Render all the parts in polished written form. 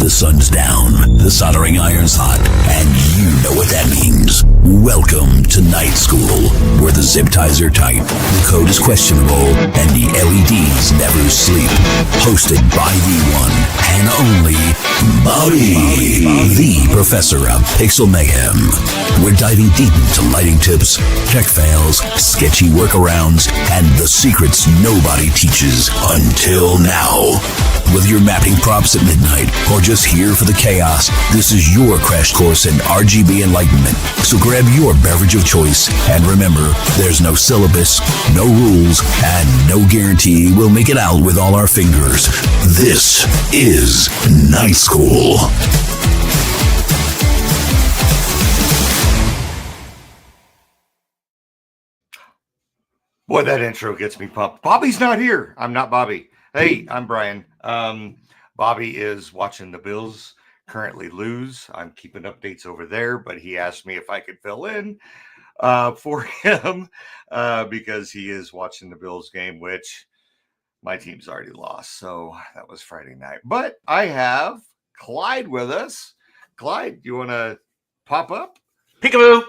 The sun's down, the soldering iron's hot, and you know what that means. Welcome to Night School, where the zip ties are tight, the code is questionable, and the LEDs never sleep. Hosted by the one and only Bobby, the professor of Pixel Mayhem. We're diving deep into lighting tips, tech fails, sketchy workarounds, and the secrets nobody teaches until now. Whether you're mapping props at midnight or just here for the chaos, this is your crash course in RGB enlightenment. So grab your beverage of choice and remember, there's no syllabus, no rules, and no guarantee we'll make it out with all our fingers. This is Night School. Boy, that intro gets me pumped. Bobby's not here. I'm not Bobby. Hey, I'm Brian. Bobby is watching the Bills currently lose. I'm keeping updates over there, but he asked me if I could fill in for him because he is watching the Bills game, which my team's already lost. So that was Friday night. But I have Clyde with us. Clyde, you want to pop up? Peekaboo.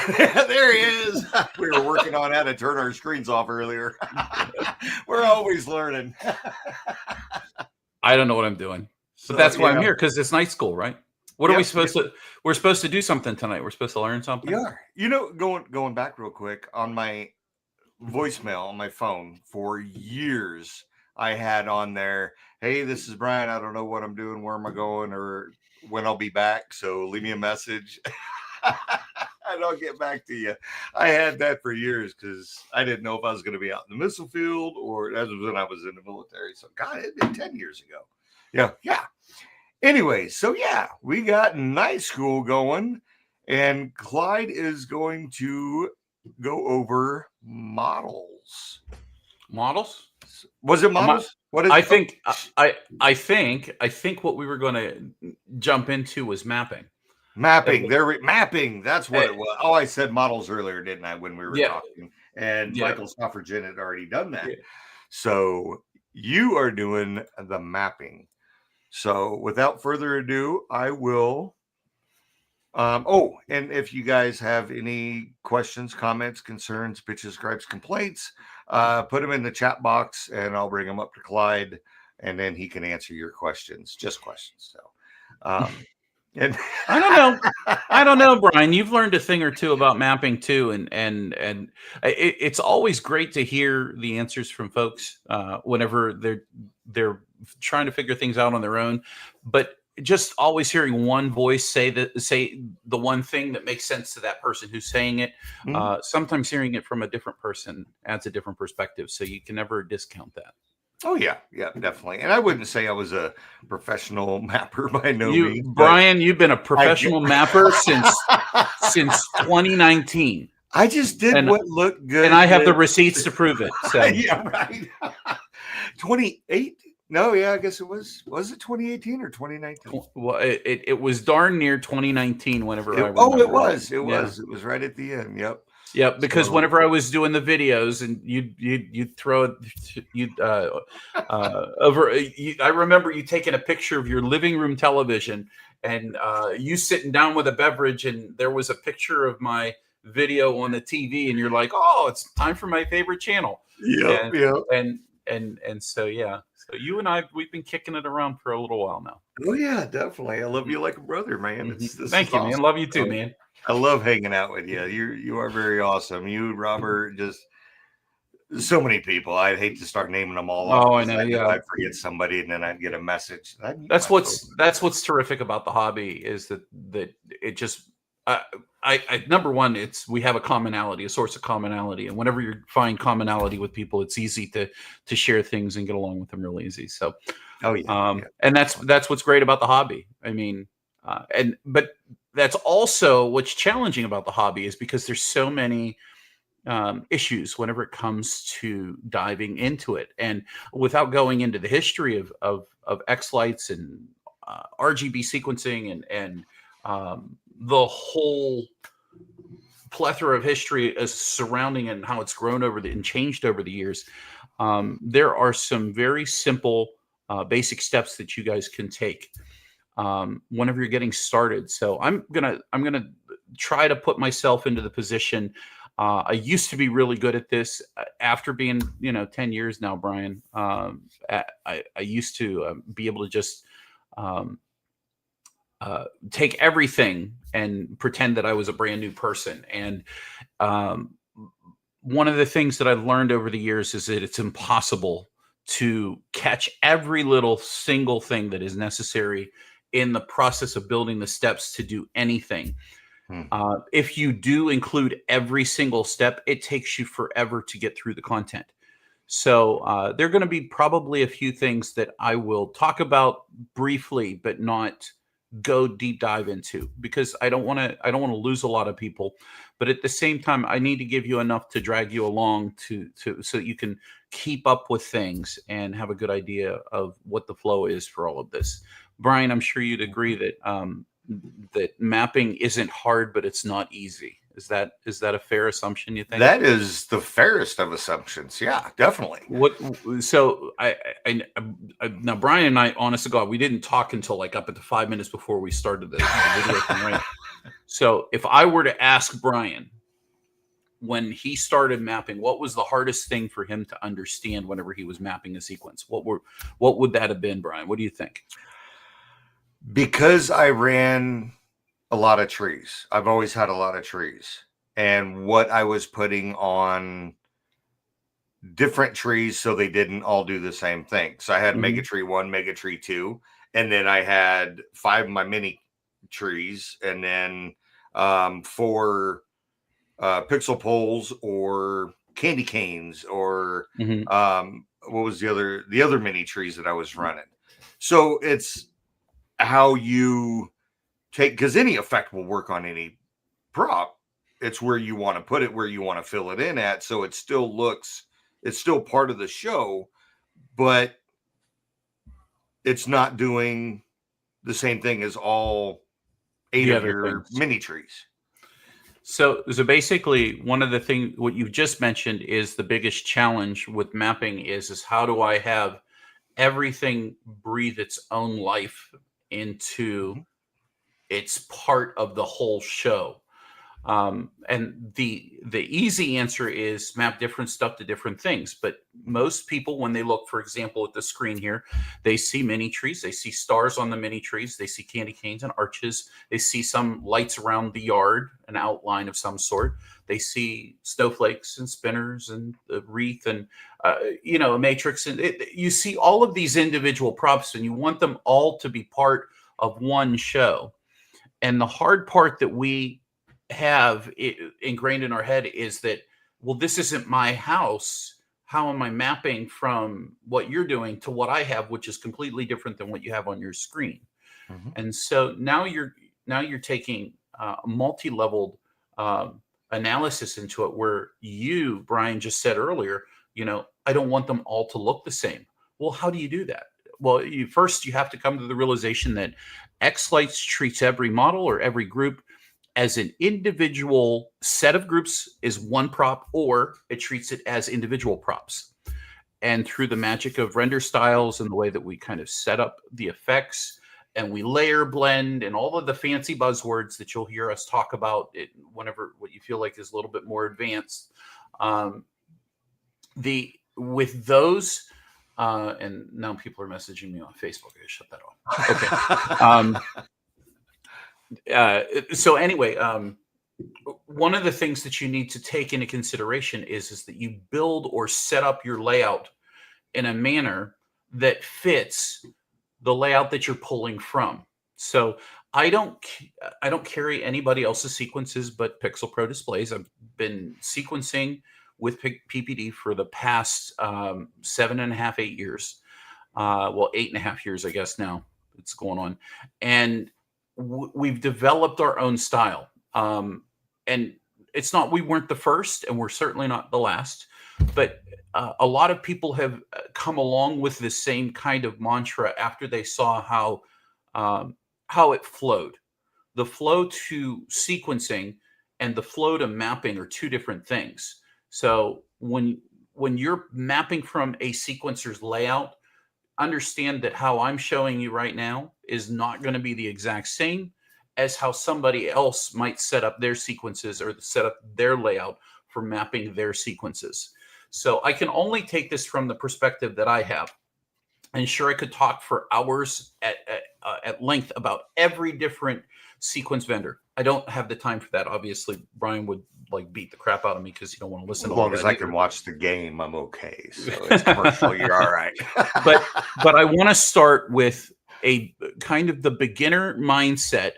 There he is. We were working on how to turn our screens off earlier. We're always learning. I don't know what I'm doing. But that's why I'm here, because it's night school, right? What are we supposed to? We're supposed to do something tonight. We're supposed to learn something. Yeah. You know, going back real quick on my voicemail on my phone for years, I had on there, hey, this is Brian. I don't know what I'm doing, where am I going, or when I'll be back. So leave me a message. And I'll get back to you. I had that for years because I didn't know if I was going to be out in the missile field or that was when I was in the military. So, God, it'd been 10 years ago. Yeah. Anyway, so yeah, we got Night School going, and Clyde is going to go over models. Models? Was it models? What is? I think what we were going to jump into was mapping. Mapping. Mapping. That's what it was. Oh, I said models earlier, didn't I, when we were talking? And Michael Stoffergen had already done that. Yeah. So you are doing the mapping. So without further ado, I will. And if you guys have any questions, comments, concerns, bitches, gripes, complaints, put them in the chat box and I'll bring them up to Clyde and then he can answer your questions. Just questions. So, and I don't know, Brian. You've learned a thing or two about mapping too, and it's always great to hear the answers from folks whenever they're trying to figure things out on their own. But just always hearing one voice say the one thing that makes sense to that person who's saying it. Mm-hmm. Sometimes hearing it from a different person adds a different perspective, so you can never discount that. Oh, yeah, definitely. And I wouldn't say I was a professional mapper by no means. Brian, you've been a professional mapper since 2019. I just did what looked good. And I have the receipts to prove it. So. Yeah, right. 28? No, yeah, I guess it was. Was it 2018 or 2019? Well, it was darn near 2019, whenever I remember. Oh, it was. It was. It was right at the end. Yep. Yeah, because whenever I was doing the videos and you'd throw it, I remember you taking a picture of your living room television and you sitting down with a beverage, and there was a picture of my video on the TV, and you're like, "Oh, it's time for my favorite channel." Yeah, and so yeah, so you and we've been kicking it around for a little while now. Oh yeah, definitely. I love you like a brother, man. Thank you, man. Love you too, man. I love hanging out with you. You are very awesome. You, Robert, just so many people. I'd hate to start naming them all off. Oh, I know. Yeah, I'd forget somebody, and then I'd get a message. That's what's terrific about the hobby is that it just. I number one, we have a source of commonality, and whenever you find commonality with people, it's easy to share things and get along with them real easy. So, and that's what's great about the hobby. I mean, but that's also what's challenging about the hobby is because there's so many issues whenever it comes to diving into it, and without going into the history of xLights and RGB sequencing and the whole plethora of history as surrounding and how it's grown and changed over the years. There are some very simple, basic steps that you guys can take whenever you're getting started. So I'm gonna try to put myself into the position. I used to be really good at this. After being 10 years now, Brian. I used to be able to just um, take everything and pretend that I was a brand new person. And um, one of the things that I've learned over the years is that it's impossible to catch every little single thing that is necessary in the process of building the steps to do anything. If you do include every single step, it takes you forever to get through the content. So there are going to be probably a few things that I will talk about briefly, but not go deep dive into, because I don't want to lose a lot of people. But at the same time, I need to give you enough to drag you along to so that you can keep up with things and have a good idea of what the flow is for all of this. Brian, I'm sure you'd agree that that mapping isn't hard, but it's not easy. Is that a fair assumption, you think? That is the fairest of assumptions. Yeah, definitely. So now Brian and I, honest to God, we didn't talk until like up at the 5 minutes before we started the video thing, right? So if I were to ask Brian, when he started mapping, what was the hardest thing for him to understand whenever he was mapping a sequence? What would that have been, Brian? What do you think? Because I ran a lot of trees. I've always had a lot of trees. And what I was putting on different trees so they didn't all do the same thing. So I had MegaTree 1, MegaTree 2, and then I had 5 of my mini trees, and then 4 pixel poles or candy canes, or what was the other mini trees that I was running. So it's how you take, because any effect will work on any prop. It's where you want to put it, where you want to fill it in at, so it still looks, it's still part of the show, but it's not doing the same thing as all 8 of your mini trees. So basically, one of the things, what you just mentioned, is the biggest challenge with mapping is how do I have everything breathe its own life into its part of the whole show. And the easy answer is map different stuff to different things. But most people, when they look, for example, at the screen here, they see mini trees, they see stars on the mini trees, they see candy canes and arches, they see some lights around the yard, an outline of some sort. They see snowflakes and spinners and a wreath and a matrix, and you see all of these individual props, and you want them all to be part of one show. And the hard part that we have ingrained in our head is that, well, this isn't my house. How am I mapping from what you're doing to what I have, which is completely different than what you have on your screen? And so now you're taking a multi-leveled analysis into it, where you, Brian, just said earlier, I don't want them all to look the same. Well, how do you do that? Well, you have to come to the realization that xLights treats every model or every group as an individual set of groups is one prop, or it treats it as individual props. And through the magic of render styles and the way that we kind of set up the effects, and we layer blend and all of the fancy buzzwords that you'll hear us talk about it whenever what you feel like is a little bit more advanced. With those, and now people are messaging me on Facebook. I shut that off. Okay. So anyway, one of the things that you need to take into consideration is that you build or set up your layout in a manner that fits the layout that you're pulling from. So I don't carry anybody else's sequences but Pixel Pro displays. I've been sequencing with PPD for the past 7.5, 8 years. 8.5 years, I guess now it's going on. And we've developed our own style. And it's not, we weren't the first, and we're certainly not the last, but a lot of people have come along with the same kind of mantra after they saw how it flowed. The flow to sequencing and the flow to mapping are two different things. So when you're mapping from a sequencer's layout, understand that how I'm showing you right now is not going to be the exact same as how somebody else might set up their sequences or set up their layout for mapping their sequences. So I can only take this from the perspective that I have. And sure, I could talk for hours at length about every different sequence vendor. I don't have the time for that. Obviously, Brian would like beat the crap out of me because you don't want to listen. As long as I can watch the game, I'm okay. So it's commercial. You're all right. but I want to start with a kind of the beginner mindset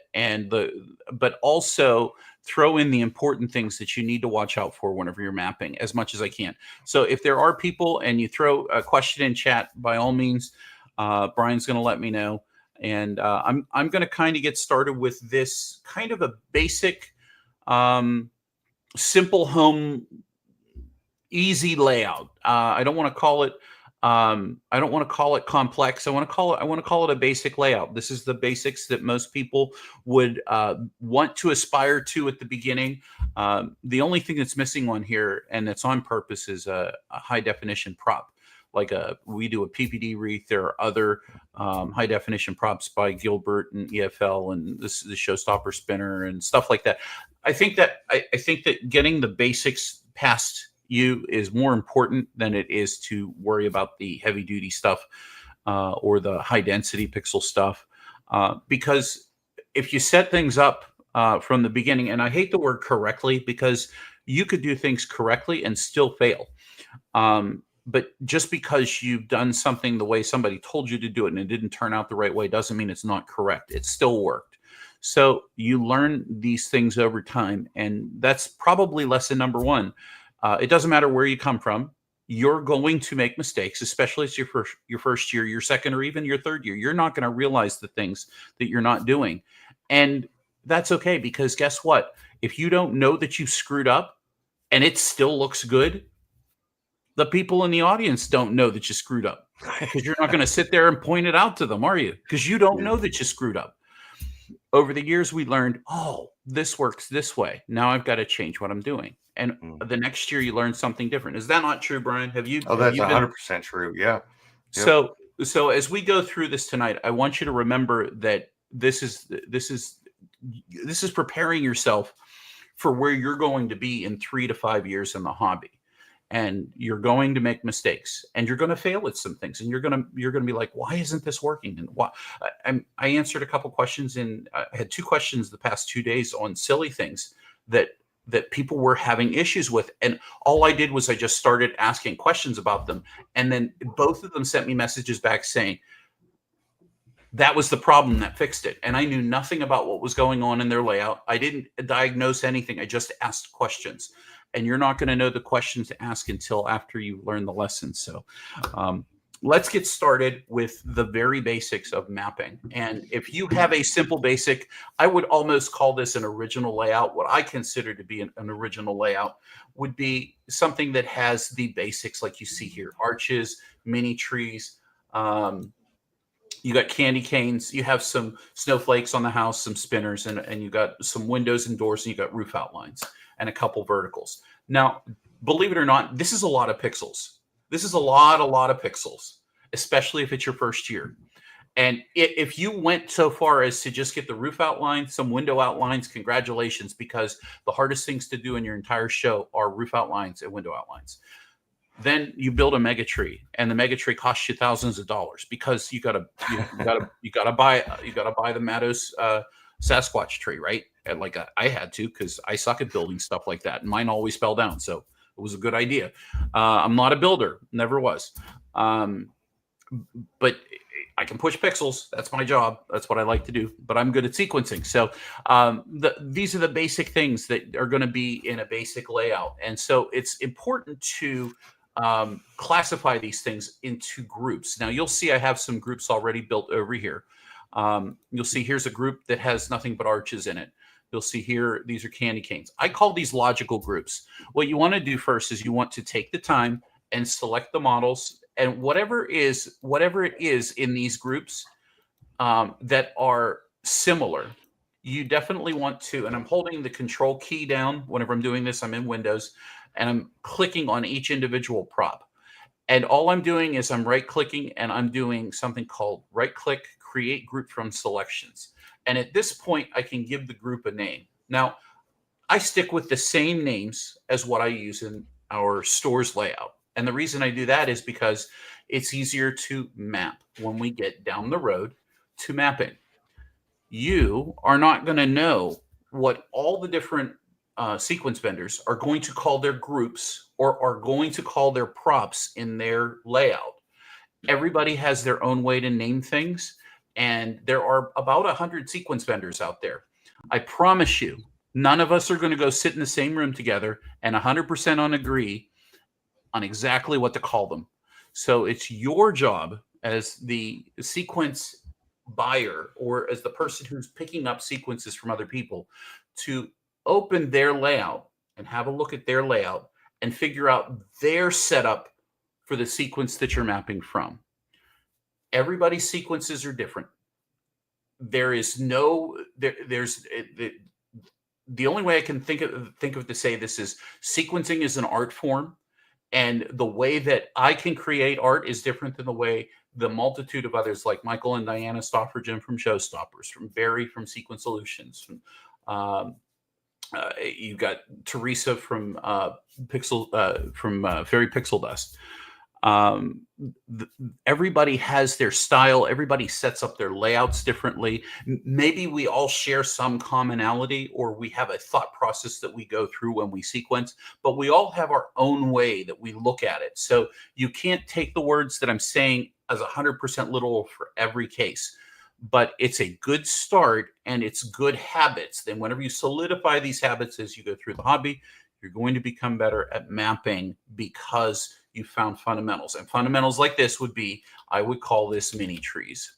but also throw in the important things that you need to watch out for whenever you're mapping as much as I can. So if there are people and you throw a question in chat, by all means, Brian's going to let me know. And I'm going to kind of get started with this kind of a basic, simple home, easy layout. I don't want to call it complex. I want to call it a basic layout. This is the basics that most people would want to aspire to at the beginning. The only thing that's missing on here, and that's on purpose, is a high definition prop. Like we do a PPD wreath. There are other high definition props by Gilbert and EFL, and the Showstopper spinner and stuff like that. I think that getting the basics past you is more important than it is to worry about the heavy duty stuff or the high density pixel stuff. Because if you set things up from the beginning, and I hate the word correctly because you could do things correctly and still fail. But just because you've done something the way somebody told you to do it and it didn't turn out the right way doesn't mean it's not correct. It still worked. So you learn these things over time, and that's probably lesson number one. It doesn't matter where you come from. You're going to make mistakes, especially as your first year, your second, or even your third year. You're not going to realize the things that you're not doing. And that's okay, because guess what? If you don't know that you screwed up and it still looks good, the people in the audience don't know that you screwed up, because you're not going to sit there and point it out to them, are you? Because you don't know that you screwed up. Over the years, we learned, oh, this works this way. Now I've got to change what I'm doing. And the next year you learn something different. Is that not true, Brian? Have you? Oh, that's 100% true. Yeah. Yep. So as we go through this tonight, I want you to remember that this is preparing yourself for where you're going to be in 3 to 5 years in the hobby. And you're going to make mistakes, and you're going to fail at some things, and you're going to be like, why isn't this working? And why? I answered a couple questions, and I had 2 questions the past 2 days on silly things that people were having issues with. And all I did was I just started asking questions about them. And then both of them sent me messages back saying, that was the problem that fixed it. And I knew nothing about what was going on in their layout. I didn't diagnose anything. I just asked questions. And you're not going to know the questions to ask until after you learn the lesson. So let's get started with the very basics of mapping. And if you have a simple basic, I would almost call this an original layout. What I consider to be an original layout would be something that has the basics like you see here: arches, mini trees. You got candy canes, you have some snowflakes on the house, some spinners, and you got some windows and doors, and you got roof outlines and a couple verticals. Now, believe it or not, this is a lot of pixels. This is a lot of pixels, especially if it's your first year. And if you went so far as to just get the roof outline, some window outlines, congratulations, because the hardest things to do in your entire show are roof outlines and window outlines. Then you build a MegaTree, and the MegaTree costs you thousands of dollars, because you gotta buy the Matos Sasquatch tree, right? And like I had to, because I suck at building stuff like that, and mine always fell down, so it was a good idea. I'm not a builder, never was, but I can push pixels. That's my job. That's what I like to do. But I'm good at sequencing. So these are the basic things that are going to be in a basic layout, and so it's important to classify these things into groups. Now you'll see I have some groups already built over here. You'll see here's a group that has nothing but arches in it. You'll see here, these are candy canes. I call these logical groups. What you want to do first is you want to take the time and select the models, and whatever it is in these groups that are similar, you definitely want to, and I'm holding the control key down whenever I'm doing this. I'm in Windows, and I'm clicking on each individual prop. And all I'm doing is I'm right clicking and I'm doing something called right click, create group from selections. And at this point, I can give the group a name. Now, I stick with the same names as what I use in our store's layout. And the reason I do that is because it's easier to map when we get down the road to mapping. You are not going to know what all the different sequence vendors are going to call their groups or are going to call their props in their layout. Everybody has their own way to name things, and there are about 100 sequence vendors out there. I promise you, none of us are going to go sit in the same room together and 100% on agree on exactly what to call them. So it's your job as the sequence buyer or as the person who's picking up sequences from other people to open their layout and have a look at their layout and figure out their setup for the sequence that you're mapping from. Everybody's sequences are different. There is no there's the only way I can think of to say this is sequencing is an art form, and the way that I can create art is different than the way the multitude of others like Michael and Diana Stoffergen from Showstoppers, from Barry from Sequence Solutions, from you've got Teresa from Fairy Pixel Dust. Everybody has their style. Everybody sets up their layouts differently. Maybe we all share some commonality, or we have a thought process that we go through when we sequence, but we all have our own way that we look at it. So you can't take the words that I'm saying as 100% literal for every case, but it's a good start and it's good habits. Then whenever you solidify these habits as you go through the hobby, you're going to become better at mapping because you found fundamentals. And fundamentals like this would be, I would call this mini trees.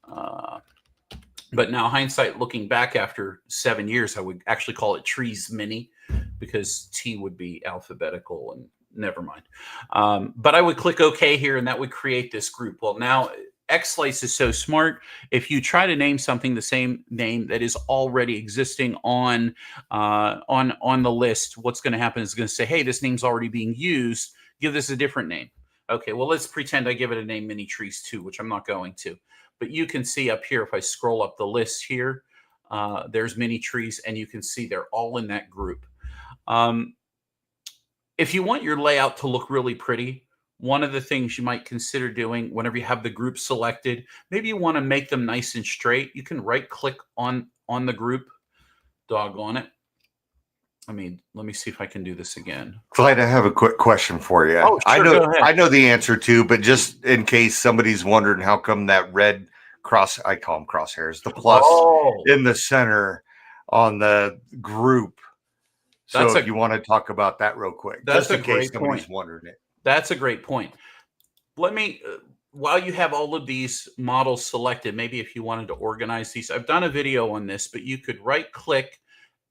But now hindsight, looking back after 7 years, I would actually call it trees mini because T would be alphabetical and never mind. But I would click OK here and that would create this group. Well, now xLights is so smart. If you try to name something the same name that is already existing on the list, what's going to happen is it's going to say, hey, this name's already being used. Give this a different name. Okay, well, let's pretend I give it a name, Mini Trees 2, which I'm not going to. But you can see up here, if I scroll up the list here, there's Mini Trees, and you can see they're all in that group. If you want your layout to look really pretty, one of the things you might consider doing whenever you have the group selected, maybe you want to make them nice and straight. You can right click on the group, doggone it. Let me see if I can do this again. Clyde, I have a quick question for you. Oh, sure, go ahead. I know the answer to, but just in case somebody's wondering how come that red cross, I call them crosshairs, the plus in the center on the group. So if you want to talk about that real quick, that's just in case somebody's wondering it. That's a great point. Let me, while you have all of these models selected, maybe if you wanted to organize these, I've done a video on this, but you could right click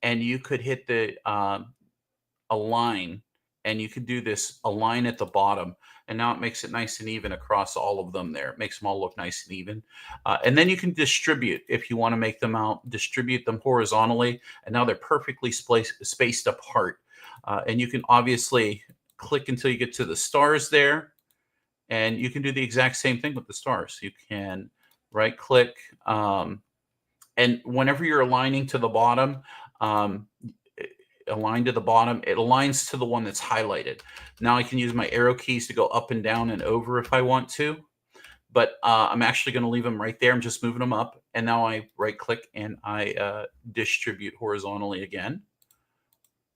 and you could hit the align, and you could do this align at the bottom. And now it makes it nice and even across all of them there. It makes them all look nice and even. And then you can distribute if you want to make them out, distribute them horizontally. And now they're perfectly spaced apart. And you can obviously click until you get to the stars there. And you can do the exact same thing with the stars. You can right click. And whenever you're aligning to the bottom, align to the bottom, it aligns to the one that's highlighted. Now I can use my arrow keys to go up and down and over if I want to, but I'm actually going to leave them right there. I'm just moving them up, and now I right click and I distribute horizontally again,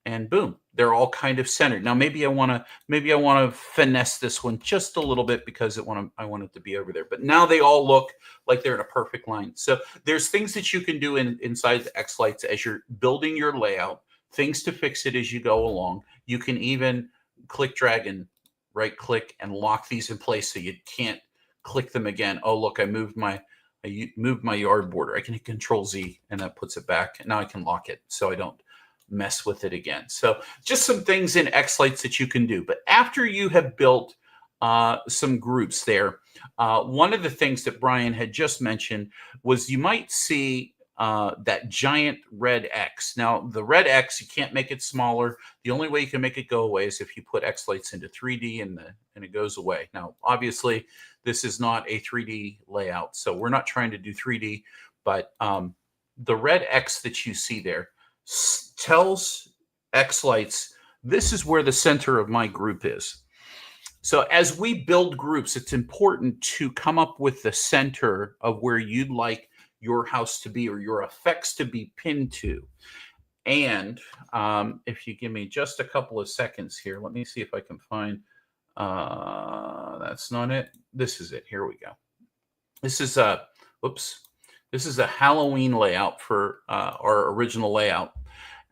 and boom, they're all kind of centered. Now maybe I want to finesse this one just a little bit because I want it to be over there. But now they all look like they're in a perfect line. So there's things that you can do inside the xLights as you're building your layout, things to fix it as you go along. You can even click, drag, and right click and lock these in place so you can't click them again. Oh, look, I moved my yard border. I can hit Control Z and that puts it back. And now I can lock it so I don't mess with it again. So just some things in xLights that you can do. But after you have built some groups there, one of the things that Brian had just mentioned was you might see that giant red X. Now, the red X, you can't make it smaller. The only way you can make it go away is if you put xLights into 3D and it goes away. Now, obviously, this is not a 3D layout, so we're not trying to do 3D, but the red X that you see there tells xLights this is where the center of my group is. So as we build groups, it's important to come up with the center of where you'd like your house to be or your effects to be pinned to. And if you give me just a couple of seconds here, let me see if I can find, that's not it. This is it. Here we go. This is this is a Halloween layout for our original layout.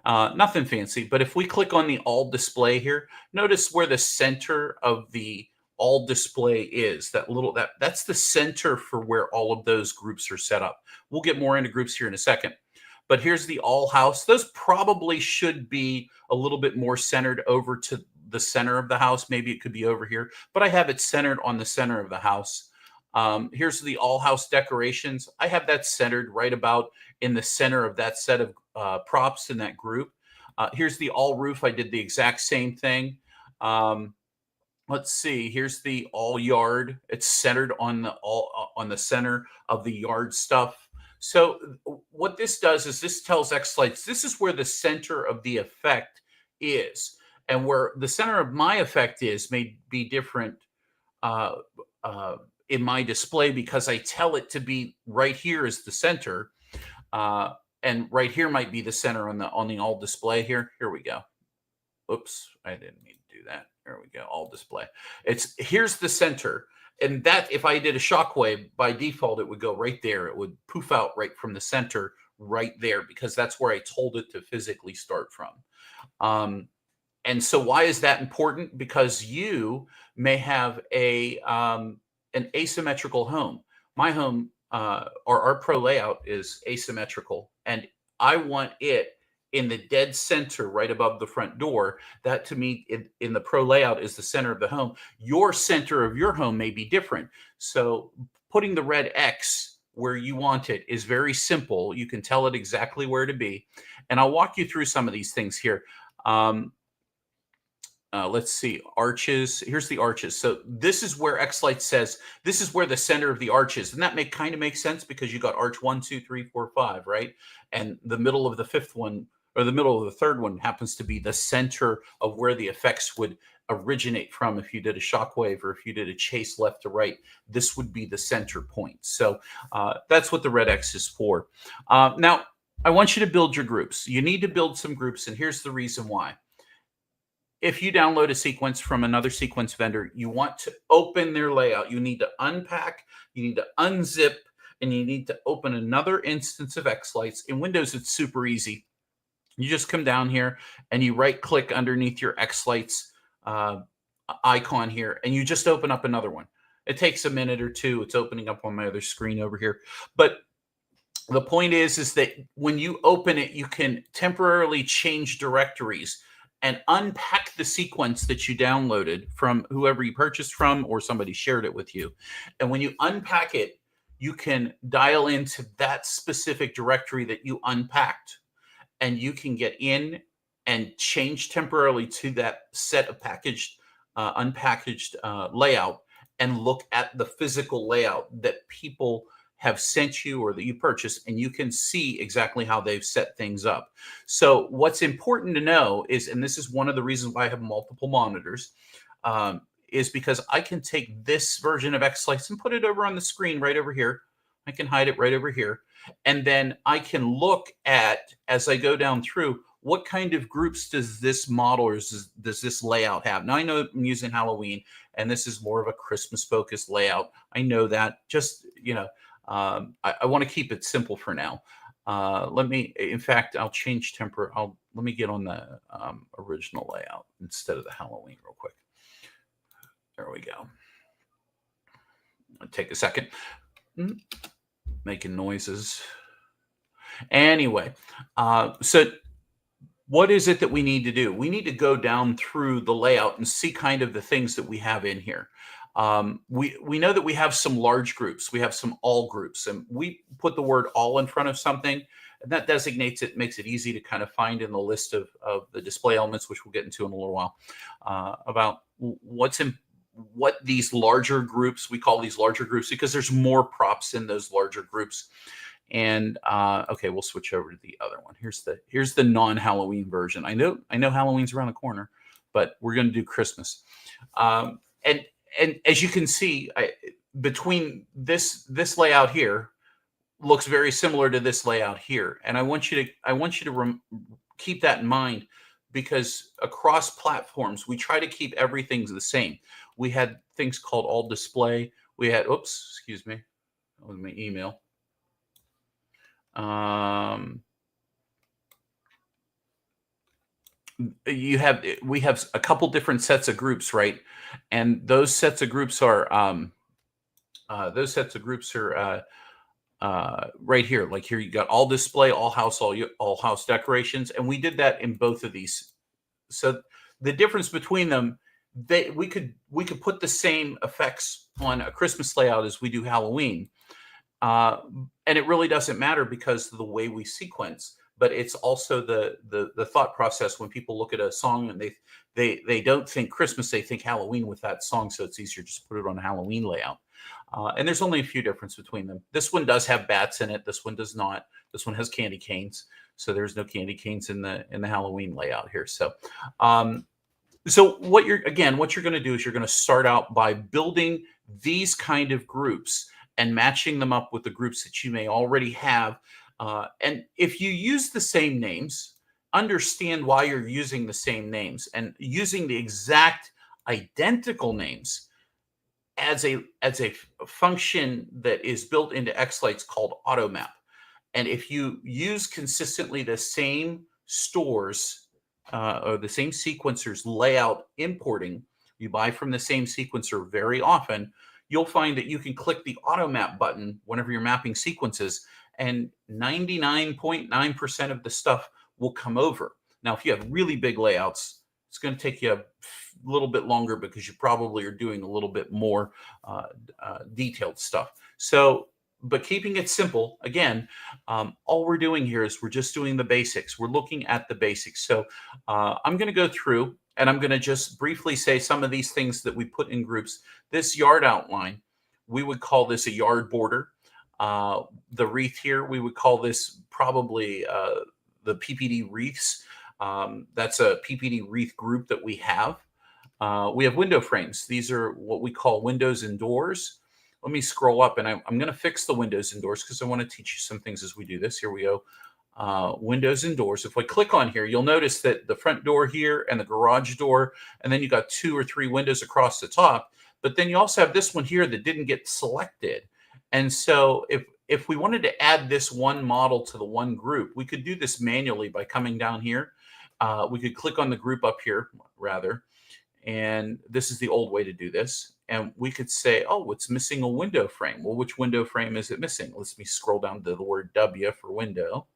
Nothing fancy, but if we click on the all display here, notice where the center of the all display is. That's the center for where all of those groups are set up. We'll get more into groups here in a second. But here's the all house. Those probably should be a little bit more centered over to the center of the house. Maybe it could be over here, but I have it centered on the center of the house. Here's the all house decorations. I have that centered right about in the center of that set of props in that group. Here's the all roof. I did the exact same thing. Let's see. Here's the all yard. It's centered on the center of the yard stuff. So what this does is this tells xLights this is where the center of the effect is, and where the center of my effect is may be different in my display because I tell it to be right here is the center, and right here might be the center on the all display here. Here we go. Oops, I didn't mean to do that. There we go. All display. Here's the center. And that, if I did a shockwave, by default, it would go right there. It would poof out right from the center right there because that's where I told it to physically start from. And so why is that important? Because you may have an asymmetrical home. My home, our pro layout is asymmetrical, and I want it in the dead center right above the front door. That to me in the pro layout is the center of the home. Your center of your home may be different. So putting the red X where you want it is very simple. You can tell it exactly where to be. And I'll walk you through some of these things here. Let's see, arches. Here's the arches. So this is where xLights says, this is where the center of the arch is. And that kind of makes sense because you got arch 1, 2, 3, 4, 5, right? And the middle of the fifth one, or the middle of the third one happens to be the center of where the effects would originate from. If you did a shockwave or if you did a chase left to right, this would be the center point. So that's what the red X is for. Now, I want you to build your groups. You need to build some groups, and here's the reason why. If you download a sequence from another sequence vendor, you want to open their layout. You need to unpack, you need to unzip, and you need to open another instance of xLights. In Windows, it's super easy. You just come down here and you right click underneath your xLights icon here, and you just open up another one. It takes a minute or two. It's opening up on my other screen over here. But the point is that when you open it, you can temporarily change directories and unpack the sequence that you downloaded from whoever you purchased from, or somebody shared it with you. And when you unpack it, you can dial into that specific directory that you unpacked, and you can get in and change temporarily to that set of unpackaged layout and look at the physical layout that people have sent you or that you purchased, and you can see exactly how they've set things up. So what's important to know is, and this is one of the reasons why I have multiple monitors, is because I can take this version of xLights and put it over on the screen right over here. I can hide it right over here. And then I can look at, as I go down through, what kind of groups does this model or does this layout have? Now, I know I'm using Halloween, and this is more of a Christmas-focused layout. I know that. Just, I want to keep it simple for now. In fact, I'll change temper. Let me get on the original layout instead of the Halloween real quick. There we go. I'll take a second. Making noises. Anyway, so what is it that we need to do? We need to go down through the layout and see kind of the things that we have in here. We know that we have some large groups. We have some all groups, and we put the word all in front of something, and that designates it, makes it easy to kind of find in the list of the display elements, which we'll get into in a little while, about what these larger groups, we call these larger groups because there's more props in those larger groups. And okay, we'll switch over to the other one. Here's the non-Halloween version. I know Halloween's around the corner, but we're going to do Christmas. And as you can see, between this layout here looks very similar to this layout here, and I want you to keep that in mind, because across platforms we try to keep everything the same. We had things called all display. We had excuse me, that was my email. We have a couple different sets of groups, right? And those sets of groups are right here. Like here, you got all display, all house decorations, and we did that in both of these. So the difference between them, we could put the same effects on a Christmas layout as we do Halloween, and it really doesn't matter because of the way we sequence. But it's also the thought process when people look at a song and they don't think Christmas, they think Halloween with that song, so it's easier just to put it on a Halloween layout. And there's only a few differences between them. This one does have bats in it. This one does not. This one has candy canes. So there's no candy canes in the Halloween layout here. So so what you're going to do is you're going to start out by building these kind of groups and matching them up with the groups that you may already have. And if you use the same names, understand why you're using the same names, and using the exact identical names as a function that is built into xLights called AutoMap. And if you use consistently the same stores or the same sequencers layout importing, you buy from the same sequencer very often, you'll find that you can click the AutoMap button whenever you're mapping sequences, and 99.9% of the stuff will come over. Now, if you have really big layouts, it's going to take you a little bit longer because you probably are doing a little bit more detailed stuff. So, but keeping it simple, again, all we're doing here is we're just doing the basics. We're looking at the basics. So I'm going to go through and I'm going to just briefly say some of these things that we put in groups. This yard outline, we would call this a yard border. The wreath here, we would call this probably the PPD wreaths. That's a PPD wreath group that we have. We have window frames. These are what we call windows and doors. Let me scroll up, and I'm going to fix the windows and doors because I want to teach you some things as we do this. Here we go. Windows and doors. If I click on here, you'll notice that the front door here and the garage door, and then you got 2 or 3 windows across the top. But then you also have this one here that didn't get selected. And so if we wanted to add this one model to the one group, we could do this manually by coming down here. We could click on the group up here, rather. And this is the old way to do this. And we could say, oh, it's missing a window frame. Well, which window frame is it missing? Let me scroll down to the word W for window.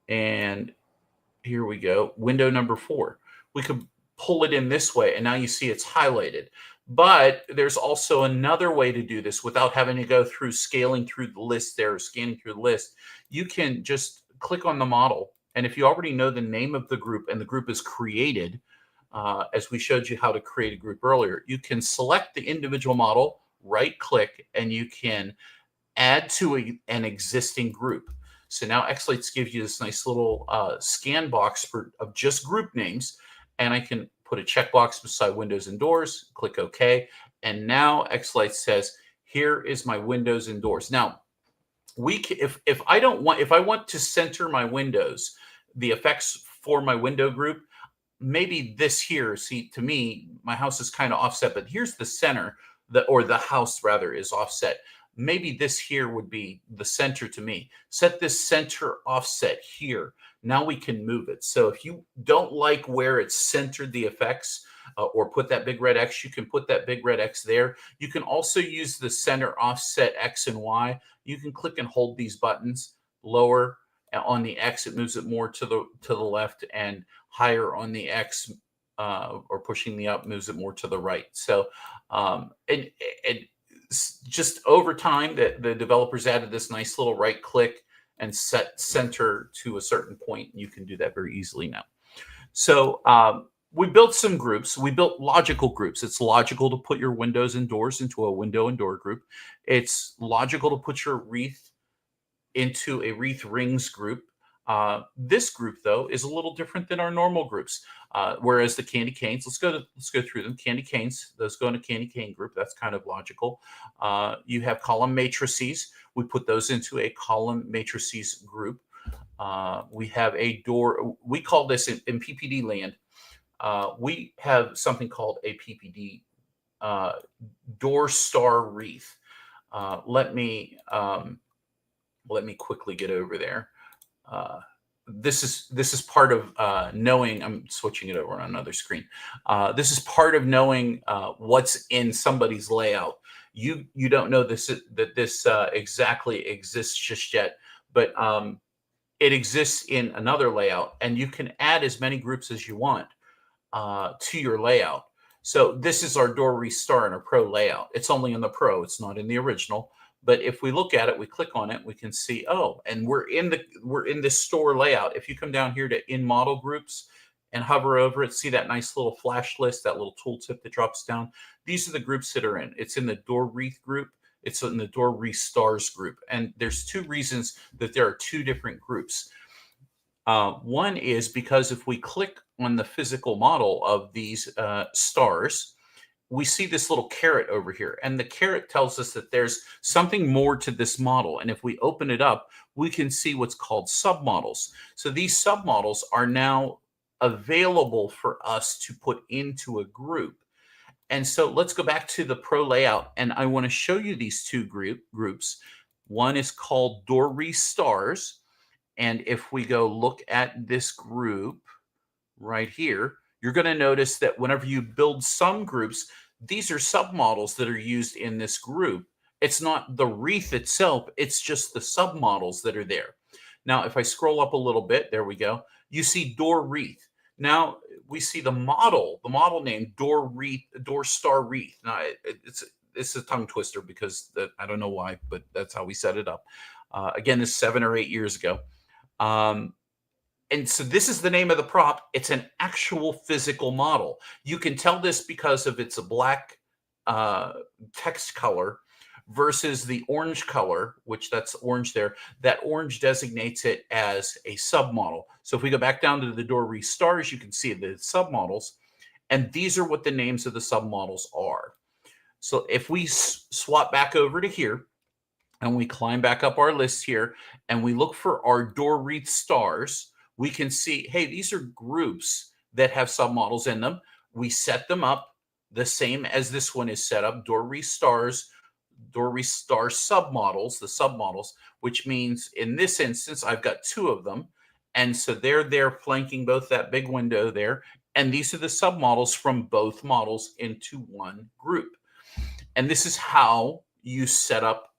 And here we go. Window number 4. We could pull it in this way. And now you see it's highlighted. But there's also another way to do this without having to go through scaling through the list there, or scanning through the list. You can just click on the model. And if you already know the name of the group and the group is created, as we showed you how to create a group earlier, you can select the individual model, right click, and you can add to an existing group. So now xLights gives you this nice little scan box of just group names. And I can put a checkbox beside windows and doors, click OK. And now xLights says, here is my windows and doors. Now, if I want to center my windows, the effects for my window group, maybe this here, see, to me, my house is kind of offset, but here's the center, or the house rather is offset. Maybe this here would be the center to me. Set this center offset here. Now we can move it. So if you don't like where it's centered the effects, or put that big red X, you can put that big red X there. You can also use the center offset X and Y. You can click and hold these buttons. Lower on the X, it moves it more to the left, and higher on the X or pushing the up moves it more to the right. So, and just over time, the developers added this nice little right click and set center to a certain point. You can do that very easily now. So we built some groups. We built logical groups. It's logical to put your windows and doors into a window and door group. It's logical to put your wreath into a wreath rings group. This group, though, is a little different than our normal groups. Whereas the candy canes, let's go through them. Candy canes, those go in a candy cane group. That's kind of logical. You have column matrices. We put those into a column matrices group. We have a door. We call this in PPD land. We have something called a PPD door star wreath. Let me quickly get over there. This is part of knowing. I'm switching it over on another screen. This is part of knowing what's in somebody's layout. You don't know that this exactly exists just yet, but it exists in another layout, and you can add as many groups as you want to your layout. So this is our door restart in our pro layout. It's only in the pro. It's not in the original. But if we look at it, we click on it, we can see, oh, and we're in this store layout. If you come down here to in model groups and hover over it, see that nice little flash list, that little tooltip that drops down. These are the groups that are in. It's in the door wreath group. It's in the door restars group. And there's two reasons that there are two different groups. One is because if we click on the physical model of these stars, we see this little caret over here, and the caret tells us that there's something more to this model. And if we open it up, we can see what's called submodels. So these submodels are now available for us to put into a group. And so let's go back to the pro layout, and I want to show you these two groups. One is called door restars. And if we go look at this group right here, you're going to notice that whenever you build some groups, these are submodels that are used in this group. It's not the wreath itself. It's just the submodels that are there. Now, if I scroll up a little bit, there we go. You see door wreath. Now we see the model name door wreath, door star wreath. Now it's a tongue twister because I don't know why, but that's how we set it up. Again, this is 7 or 8 years ago. And so this is the name of the prop. It's an actual physical model. You can tell this because of its black text color versus the orange color, which that's orange there. That orange designates it as a submodel. So if we go back down to the door restars, you can see the submodels. And these are what the names of the submodels are. So if we swap back over to here, and we climb back up our list here, and we look for our door wreath stars, we can see, hey, these are groups that have submodels in them. We set them up the same as this one is set up, door restars submodels, the submodels, which means in this instance, I've got two of them. And so they're there flanking both that big window there. And these are the submodels from both models into one group. And this is how you set up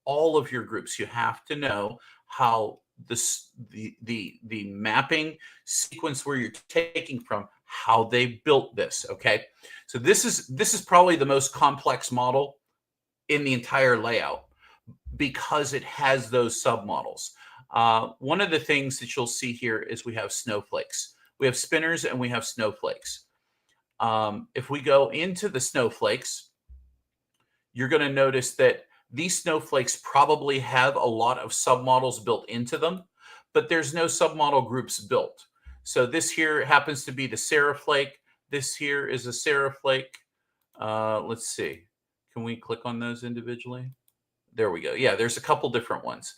all of your groups. You have to know how the mapping sequence where you're taking from, how they built this. Okay, so this is probably the most complex model in the entire layout because it has those submodels. One of the things that you'll see here is we have snowflakes. We have spinners and we have snowflakes. If we go into the snowflakes, you're going to notice that these snowflakes probably have a lot of submodels built into them, but there's no submodel groups built. So this here happens to be the Seriflake. This here is a Seriflake. Let's see. Can we click on those individually? There we go. Yeah, there's a couple different ones.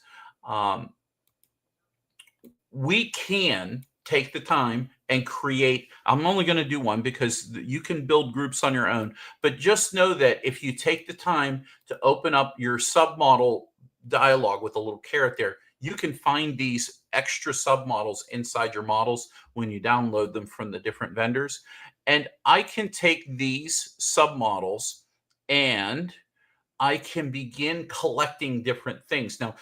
We can take the time and create. I'm only going to do one because you can build groups on your own. But just know that if you take the time to open up your submodel dialog with a little caret there, you can find these extra submodels inside your models when you download them from the different vendors. And I can take these submodels and I can begin collecting different things. Now,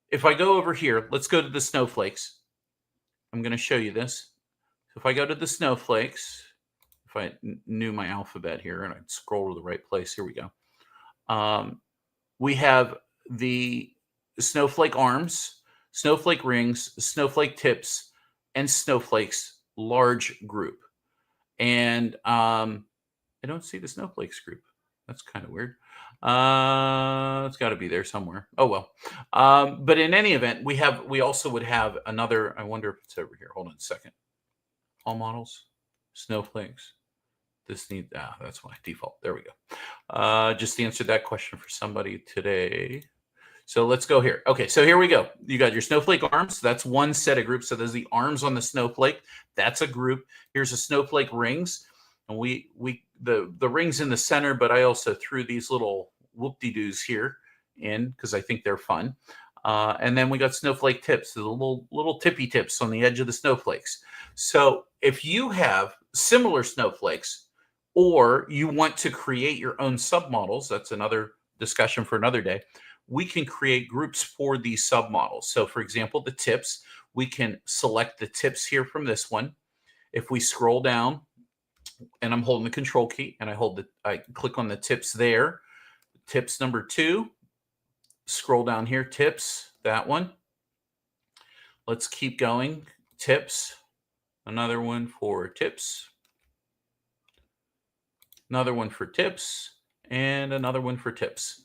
if I go over here, let's go to the snowflakes. I'm going to show you this. if I go to the snowflakes, if I knew my alphabet here and I'd scroll to the right place, here we go. We have the snowflake arms, snowflake rings, snowflake tips, and snowflakes large group. And I don't see the snowflakes group. That's kind of weird. It's got to be there somewhere. Oh well. But in any event, we also would have another. I wonder if it's over here. Hold on a second. All models, snowflakes. This needs. That's my default. There we go. Just answered that question for somebody today. So let's go here. Okay, so here we go. You got your snowflake arms. That's one set of groups. So there's the arms on the snowflake. That's a group. Here's a snowflake rings. And the rings in the center, but I also threw these little whoop-de-doos here in because I think they're fun. And then we got snowflake tips, the little tippy tips on the edge of the snowflakes. So if you have similar snowflakes or you want to create your own submodels, that's another discussion for another day. We can create groups for these submodels. So for example, the tips, we can select the tips here from this one. If we scroll down, and I'm holding the control key and I click on the tips there. Tips number 2, scroll down here, tips, that one. Let's keep going. Tips, another one for tips, another one for tips, and another one for tips.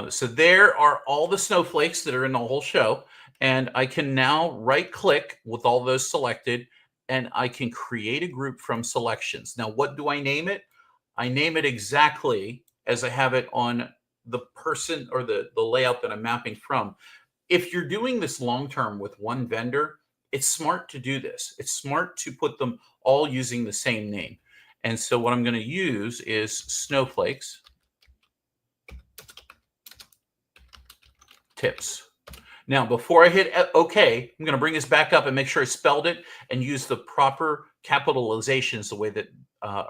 So there are all the snowflakes that are in the whole show. And I can now right click with all those selected and I can create a group from selections. Now, what do I name it? I name it exactly as I have it on the person or the layout that I'm mapping from. If you're doing this long-term with one vendor, it's smart to do this. It's smart to put them all using the same name. And so what I'm going to use is snowflakes tips. Now, before I hit OK, I'm going to bring this back up and make sure I spelled it and use the proper capitalizations the way that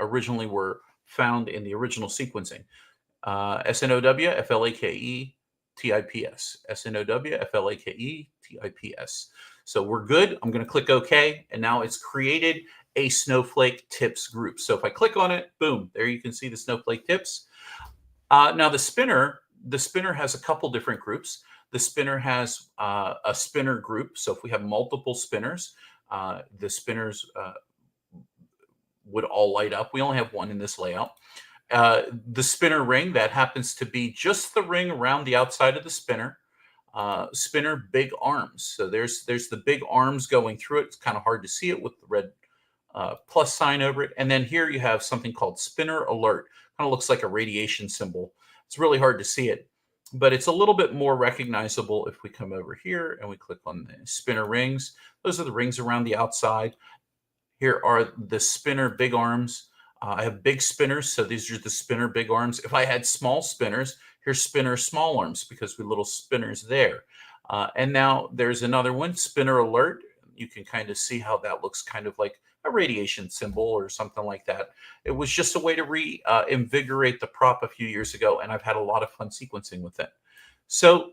originally were found in the original sequencing. SNOW-FLAKE-TIPS. SNOW-FLAKE-TIPS. So we're good. I'm going to click OK. And now it's created a snowflake tips group. So if I click on it, boom, there you can see the snowflake tips. Now the spinner has a couple different groups. The spinner has a spinner group. So if we have multiple spinners, the spinners would all light up. We only have one in this layout. The spinner ring, that happens to be just the ring around the outside of the spinner. Spinner big arms. So there's the big arms going through it. It's kind of hard to see it with the red plus sign over it. And then here you have something called spinner alert. Kind of looks like a radiation symbol. It's really hard to see it, but it's a little bit more recognizable if we come over here and we click on the spinner rings. Those are the rings around the outside. Here are the spinner big arms. I have big spinners, so these are the spinner big arms. If I had small spinners, here's spinner small arms because we little spinners there. And now there's another one, spinner alert. You can kind of see how that looks kind of like a radiation symbol or something like that. It was just a way to reinvigorate the prop a few years ago, and I've had a lot of fun sequencing with it. So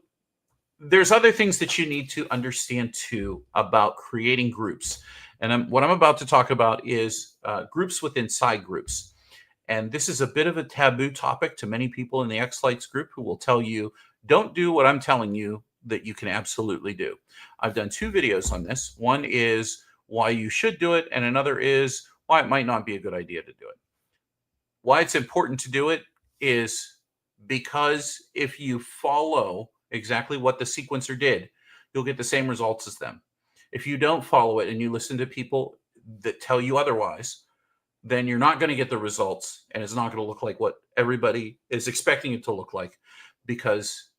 there's other things that you need to understand too about creating groups. And what I'm about to talk about is groups within side groups. And this is a bit of a taboo topic to many people in the xLights group who will tell you, don't do what I'm telling you that you can absolutely do. I've done 2 videos on this. One is why you should do it, and another is why it might not be a good idea to do it. Why it's important to do it is because if you follow exactly what the sequencer did, you'll get the same results as them. If you don't follow it and you listen to people that tell you otherwise, then you're not going to get the results, and it's not going to look like what everybody is expecting it to look like, because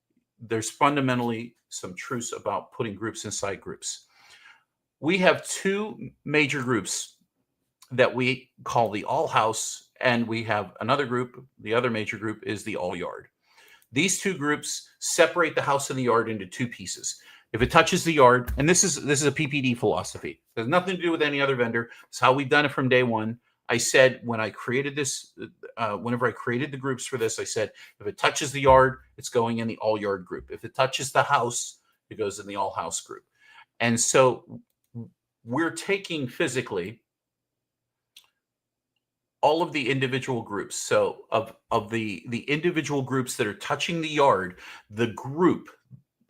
there's fundamentally some truths about putting groups inside groups. We have 2 major groups that we call the all house, and we have another group. The other major group is the all yard. These 2 groups separate the house and the yard into 2 pieces. If it touches the yard, and this is a PPD philosophy. It has nothing to do with any other vendor. It's how we've done it from day one. I said when I created this, whenever I created the groups for this, I said, if it touches the yard, it's going in the all yard group. If it touches the house, it goes in the all house group. And so we're taking physically all of the individual groups. So of the individual groups that are touching the yard, the group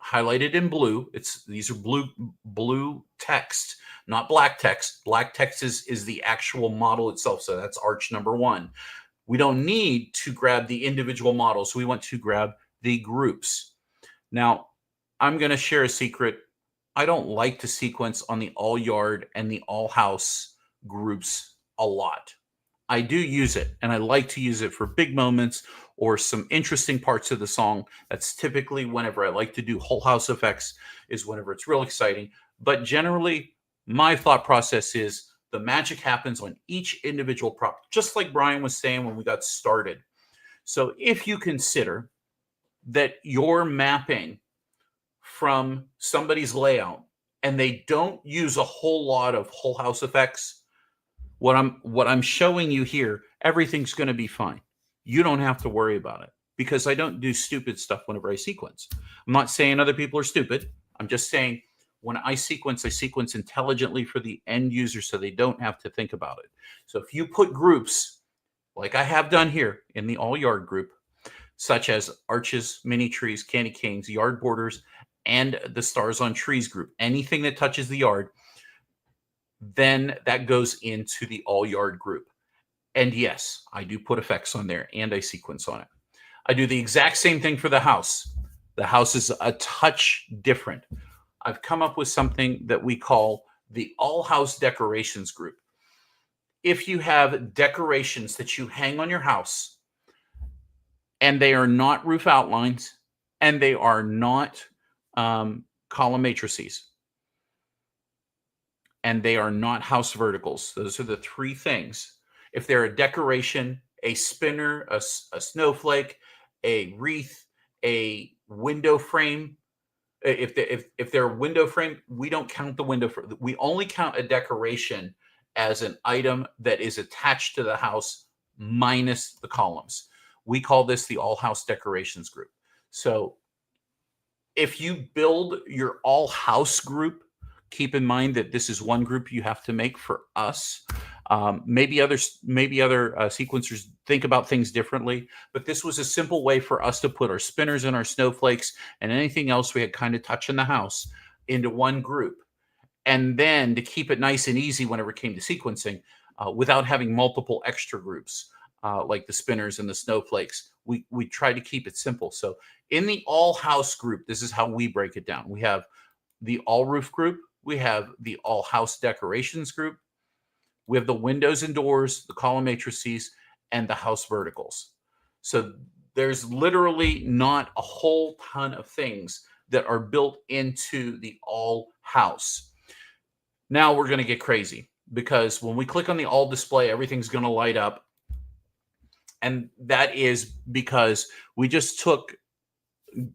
highlighted in blue, these are blue text, not black text. Black text is the actual model itself. So that's arch number 1. We don't need to grab the individual models. We want to grab the groups. Now, I'm going to share a secret. I don't like to sequence on the all yard and the all house groups a lot. I do use it, and I like to use it for big moments or some interesting parts of the song. That's typically whenever I like to do whole house effects, is whenever it's real exciting. But generally, my thought process is the magic happens on each individual prop, just like Brian was saying when we got started. So if you consider that you're mapping from somebody's layout and they don't use a whole lot of whole house effects, what I'm showing you here, everything's going to be fine. You don't have to worry about it, because I don't do stupid stuff whenever I sequence. I'm not saying other people are stupid. I'm just saying when I sequence intelligently for the end user so they don't have to think about it. So if you put groups like I have done here in the all yard group, such as arches, mini trees, candy canes, yard borders, and the stars on trees group, anything that touches the yard, then that goes into the all yard group. And yes, I do put effects on there and I sequence on it. I do the exact same thing for the house. The house is a touch different. I've come up with something that we call the all house decorations group. If you have decorations that you hang on your house and they are not roof outlines and they are not column matrices, and they are not house verticals. Those are the 3 things. If they're a decoration, a spinner, a snowflake, a wreath, a window frame, if they're a window frame, we don't count the window. We only count a decoration as an item that is attached to the house minus the columns. We call this the all house decorations group. So if you build your all house group, keep in mind that this is one group you have to make for us. Maybe other sequencers think about things differently, but this was a simple way for us to put our spinners and our snowflakes and anything else we had kind of touch in the house into one group. And then to keep it nice and easy whenever it came to sequencing, without having multiple extra groups, like the spinners and the snowflakes, we try to keep it simple. So in the all house group, this is how we break it down. We have the all roof group. We have the all house decorations group. We have the windows and doors, the column matrices, and the house verticals. So there's literally not a whole ton of things that are built into the all house. Now we're going to get crazy, because when we click on the all display, everything's going to light up. And that is because we just took a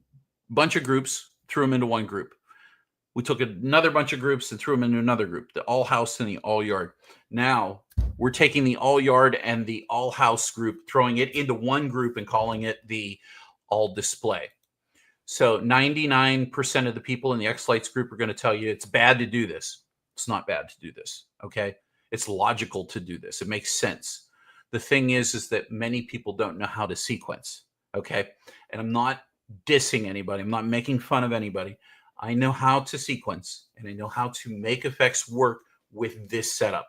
bunch of groups, threw them into one group. We took another bunch of groups and threw them into another group, the all house and the all yard. Now we're taking the all yard and the all house group, throwing it into one group and calling it the all display. So 99% of the people in the xLights group are going to tell you it's bad to do this. It's not bad to do this. Okay. It's logical to do this. It makes sense. The thing is that many people don't know how to sequence. Okay. And I'm not dissing anybody. I'm not making fun of anybody. I know how to sequence, and I know how to make effects work with this setup.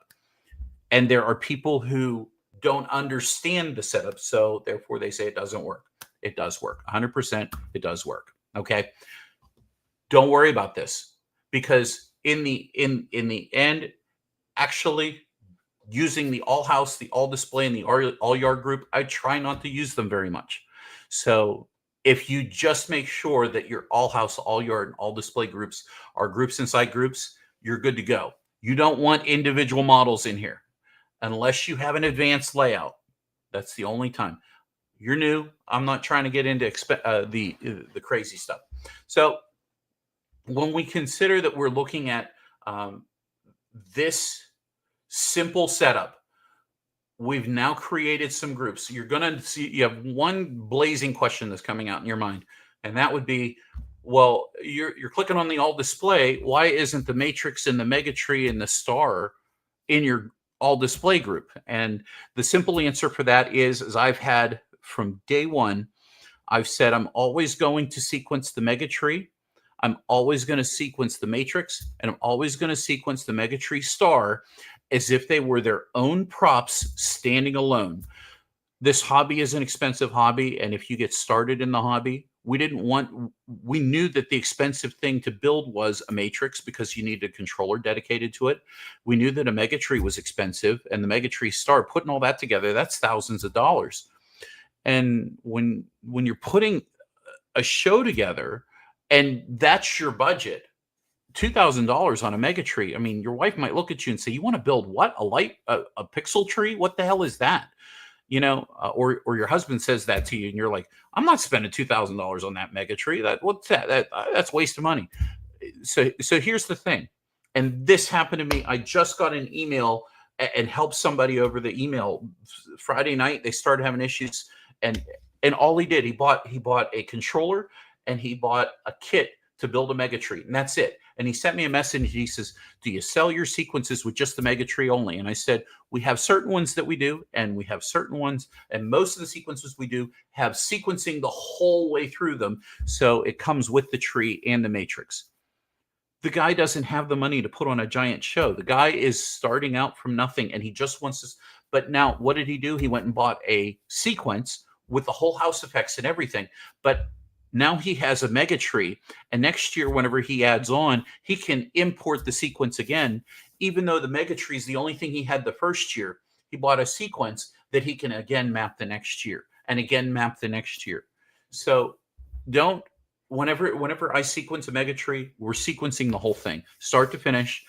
And there are people who don't understand the setup, so therefore they say it doesn't work. It does work. 100%, it does work. Okay? Don't worry about this, because in the end, actually using the all house, the all display, and the all yard group, I try not to use them very much. So if you just make sure that your all house, all yard, and all display groups are groups inside groups, you're good to go. You don't want individual models in here unless you have an advanced layout. That's the only time. You're new. I'm not trying to get into the crazy stuff. So when we consider that we're looking at this simple setup, we've now created some groups. You're going to see, you have one blazing question that's coming out in your mind, and that would be, well, you're clicking on the all display. Why isn't the matrix and the MegaTree and the star in your all display group. And the simple answer for that is I've had from day one, I've said I'm always going to sequence the MegaTree, I'm always going to sequence the Matrix, and I'm always going to sequence the MegaTree Star as if they were their own props standing alone. This hobby is an expensive hobby, and if you get started in the hobby, we knew that the expensive thing to build was a Matrix because you needed a controller dedicated to it. We knew that a MegaTree was expensive, and the MegaTree Star, putting all that together, that's thousands of dollars. And when you're putting a show together and that's your budget, $2,000 on a MegaTree, I mean, your wife might look at you and say, you want to build what? A pixel tree? What the hell is that? You know, or your husband says that to you and you're like, I'm not spending $2,000 on that MegaTree. What's that? That's waste of money. So here's the thing. And this happened to me. I just got an email and helped somebody over the email Friday night. They started having issues, and all he did, he bought a controller and he bought a kit to build a MegaTree, and that's it. And he sent me a message. He says, do you sell your sequences with just the MegaTree only? And I said, we have certain ones that we do, and we have certain ones, and most of the sequences we do have sequencing the whole way through them. So it comes with the tree and the Matrix. The guy doesn't have the money to put on a giant show. The guy is starting out from nothing, and he just wants to. But now, what did he do? He went and bought a sequence with the whole house effects and everything. But now he has a MegaTree, and next year, whenever he adds on, he can import the sequence again. Even though the MegaTree is the only thing he had the first year, he bought a sequence that he can again map the next year and again map the next year. So whenever I sequence a MegaTree, we're sequencing the whole thing, start to finish.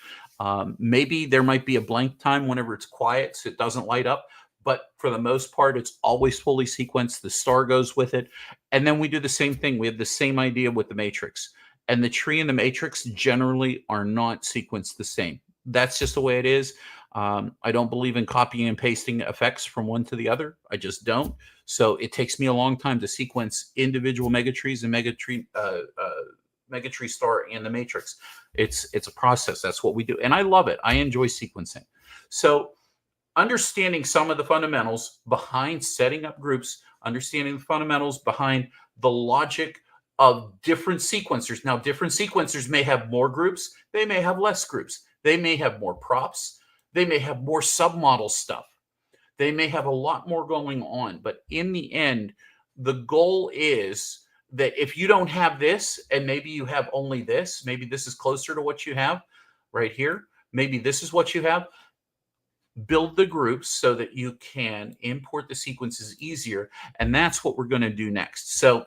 Maybe there might be a blank time whenever it's quiet, so it doesn't light up. But for the most part, it's always fully sequenced. The star goes with it. And then we do the same thing. We have the same idea with the Matrix. And the tree and the Matrix generally are not sequenced the same. That's just the way it is. I don't believe in copying and pasting effects from one to the other. I just don't. So it takes me a long time to sequence individual MegaTrees and MegaTree Star and the Matrix. It's a process. That's what we do. And I love it. I enjoy sequencing. So understanding some of the fundamentals behind setting up groups, understanding the fundamentals behind the logic of different sequencers. Now, different sequencers may have more groups. They may have less groups. They may have more props. They may have more submodel stuff. They may have a lot more going on. But in the end, the goal is that if you don't have this, and maybe you have only this, maybe this is closer to what you have right here. Maybe this is what you have. Build the groups so that you can import the sequences easier. And that's what we're going to do next. So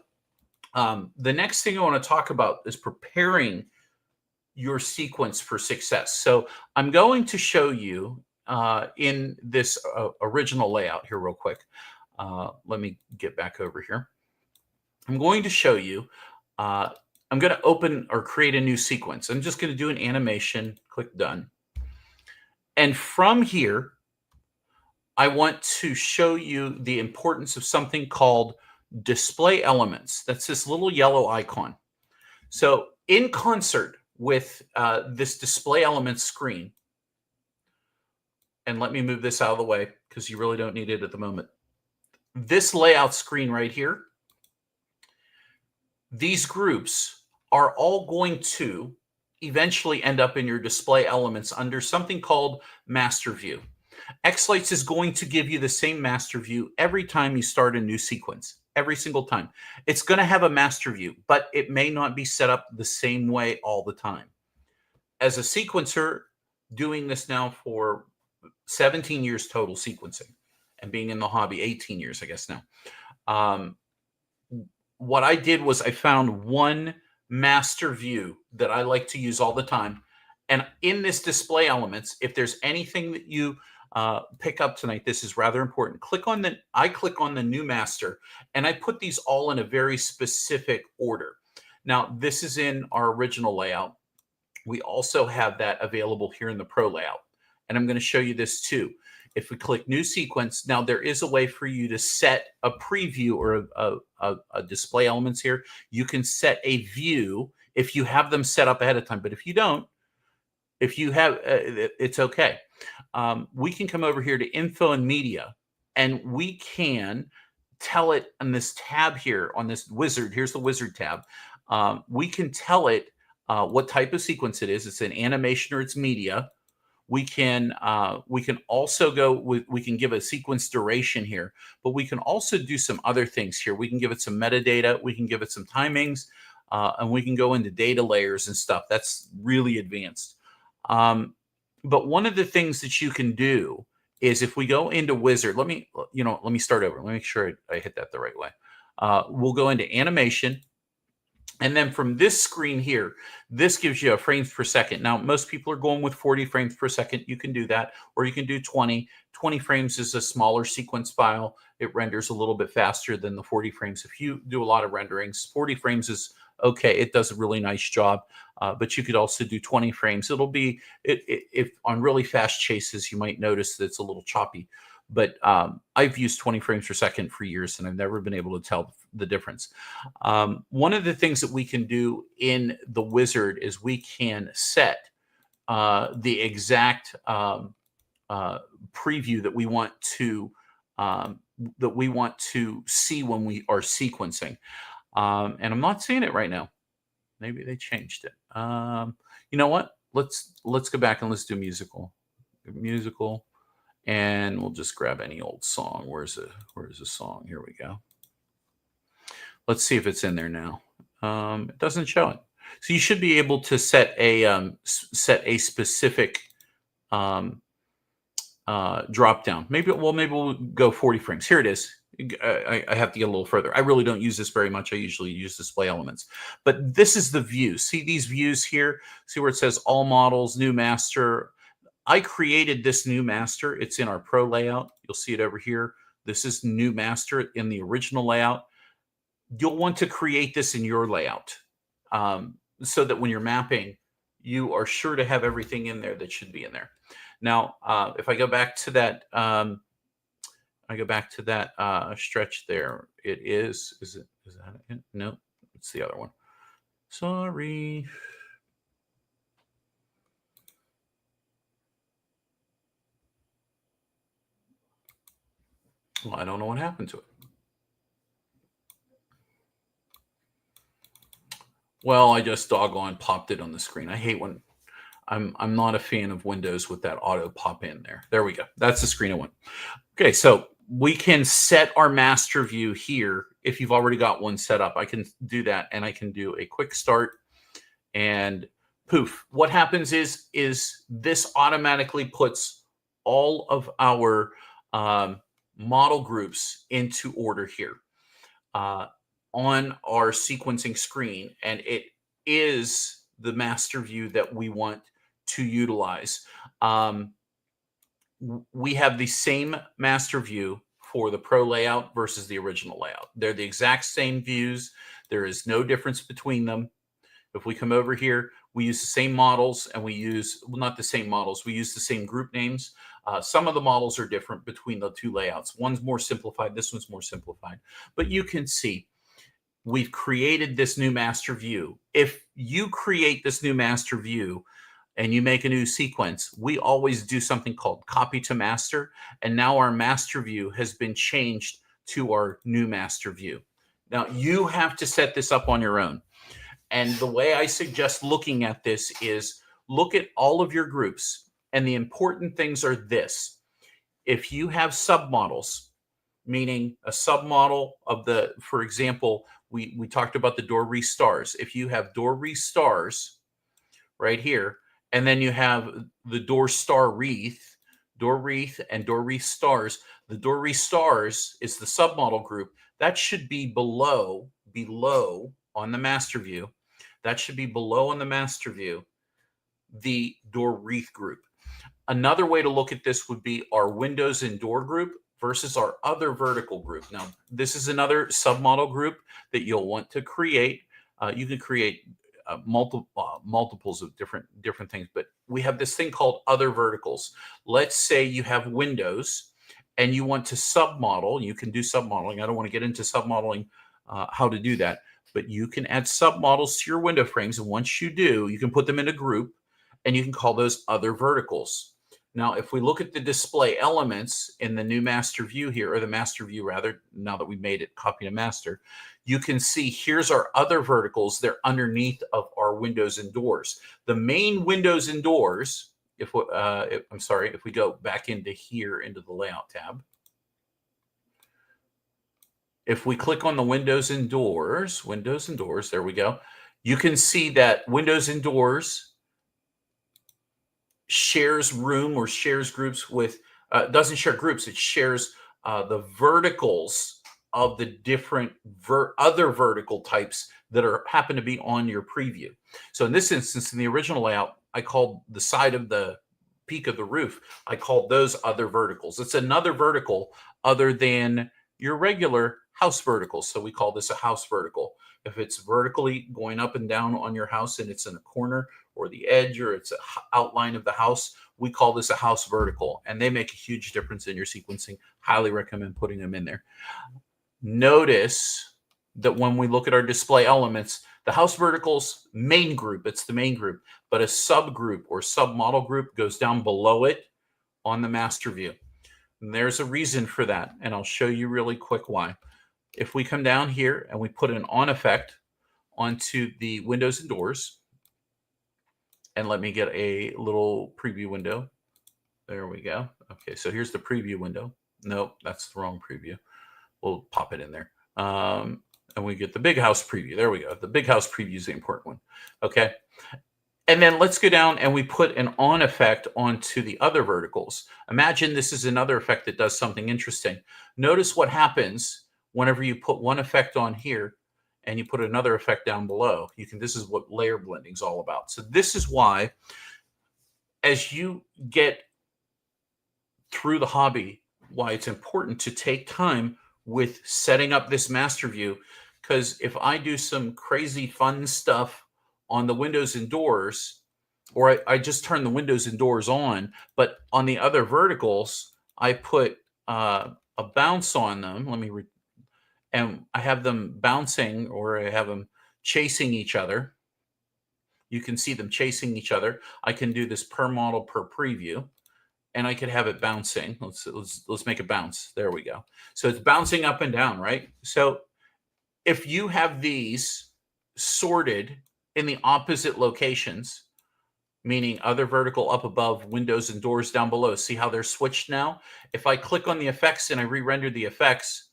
the next thing I want to talk about is preparing your sequence for success. So I'm going to show you in this original layout here real quick. Let me get back over here. I'm going to show you, I'm going to open or create a new sequence. I'm just going to do an animation, click done. And from here, I want to show you the importance of something called display elements. That's this little yellow icon. So in concert with this display elements screen, and let me move this out of the way because you really don't need it at the moment. This layout screen right here, these groups are all going to eventually end up in your display elements under something called master view. xLights is going to give you the same master view every time you start a new sequence, every single time. It's going to have a master view, but it may not be set up the same way all the time. As a sequencer, doing this now for 17 years total sequencing, and being in the hobby 18 years, I guess now. What I did was I found one master view that I like to use all the time. And in this display elements, if there's anything that you pick up tonight, this is rather important. I click on the new master, and I put these all in a very specific order. Now, this is in our original layout. We also have that available here in the Pro layout. And I'm going to show you this too. If we click new sequence, now there is a way for you to set a preview or a display elements here. You can set a view if you have them set up ahead of time. But if you don't, if you have, it's okay. we can come over here to info and media, and we can tell it on this tab here on this wizard. Here's the wizard tab. We can tell it what type of sequence it is. It's an animation or it's media. We can also go with, we can give a sequence duration here, but we can also do some other things here. We can give it some metadata. We can give it some timings, and we can go into data layers and stuff. That's really advanced. But one of the things that you can do is if we go into wizard, let me start over. Let me make sure I hit that the right way. We'll go into animation. And then from this screen here, this gives you a frames per second. Now, most people are going with 40 frames per second. You can do that, or you can do 20. 20 frames is a smaller sequence file. It renders a little bit faster than the 40 frames. If you do a lot of renderings, 40 frames is okay. It does a really nice job, but you could also do 20 frames. It'll be, if on really fast chases, you might notice that it's a little choppy. But I've used 20 frames per second for years, and I've never been able to tell the difference. One of the things that we can do in the wizard is we can set the exact preview that we want to see when we are sequencing. And I'm not seeing it right now. Maybe they changed it. You know what? Let's go back and let's do musical. And we'll just grab any old song. Where's the song? Here we go. Let's see if it's in there now. It doesn't show it. So you should be able to set a specific drop down. Maybe we'll go 40 frames. Here it is. I have to get a little further. I really don't use this very much. I usually use display elements. But this is the view. See these views here? See where it says all models, new master. I created this new master. It's in our pro layout. You'll see it over here. This is new master in the original layout. You'll want to create this in your layout so that when you're mapping, you are sure to have everything in there that should be in there. Now, if I go back to that, stretch there, it is that it? No, it's the other one. Sorry. Well, I don't know what happened to it. Well, I just doggone popped it on the screen. I hate when I'm not a fan of Windows with that auto pop in there. There we go. That's the screen I want. Okay, so we can set our master view here. If you've already got one set up, I can do that, and I can do a quick start, and poof. What happens is this automatically puts all of our model groups into order here on our sequencing screen, and it is the master view that we want to utilize. We have the same master view for the pro layout versus the original layout. They're the exact same views. There is no difference between them. If we come over here, we use the same models, and we use, well, not the same models, we use the same group names. Some of the models are different between the two layouts. One's more simplified, this one's more simplified. But you can see we've created this new master view. If you create this new master view and you make a new sequence, we always do something called copy to master. And now our master view has been changed to our new master view. Now you have to set this up on your own. And the way I suggest looking at this is look at all of your groups. And the important things are this. If you have submodels, meaning a submodel of the, for example, we talked about the door wreath stars. If you have door wreath stars right here, and then you have the door star wreath, door wreath and door wreath stars, the door wreath stars is the submodel group. That should be below on the master view. That should be below on the master view, the door wreath group. Another way to look at this would be our windows and door group versus our other vertical group. Now, this is another submodel group that you'll want to create. You can create multiples of different things, but we have this thing called other verticals. Let's say you have windows and you want to submodel. You can do submodeling. I don't want to get into submodeling, how to do that, but you can add submodels to your window frames. And once you do, you can put them in a group and you can call those other verticals. Now, if we look at the display elements in the new master view here, or the master view rather, now that we made it copy to master, you can see here's our other verticals. They're underneath of our windows and doors. The main windows and doors, if we go back into here, into the layout tab, if we click on the windows and doors, there we go. You can see that windows and doors shares room or shares groups with, doesn't share groups, it shares the verticals of the different other vertical types that happen to be on your preview. So in this instance, in the original layout, I called the side of the peak of the roof, I called those other verticals. It's another vertical other than your regular house verticals. So we call this a house vertical. If it's vertically going up and down on your house and it's in a corner or the edge or it's an outline of the house, we call this a house vertical, and they make a huge difference in your sequencing. Highly recommend putting them in there. Notice that when we look at our display elements, the house verticals main group, it's the main group, but a subgroup or submodel group goes down below it on the master view. And there's a reason for that, and I'll show you really quick why. If we come down here and we put an on effect onto the windows and doors, and let me get a little preview window. There we go. Okay, so here's the preview window. Nope, that's the wrong preview. We'll pop it in there. And we get the big house preview. There we go. The big house preview is the important one. Okay. And then let's go down and we put an on effect onto the other verticals. Imagine this is another effect that does something interesting. Notice what happens whenever you put one effect on here and you put another effect down below. This is what layer blending is all about. So this is why, as you get through the hobby, why it's important to take time with setting up this master view. Because if I do some crazy fun stuff on the windows and doors, or I just turn the windows and doors on, but on the other verticals, I put a bounce on them. And I have them bouncing, or I have them chasing each other. You can see them chasing each other. I can do this per model per preview, and I could have it bouncing. Let's make it bounce. There we go. So it's bouncing up and down, right? So if you have these sorted in the opposite locations, meaning other vertical up above, windows and doors down below, see how they're switched now? If I click on the effects and I re-render the effects,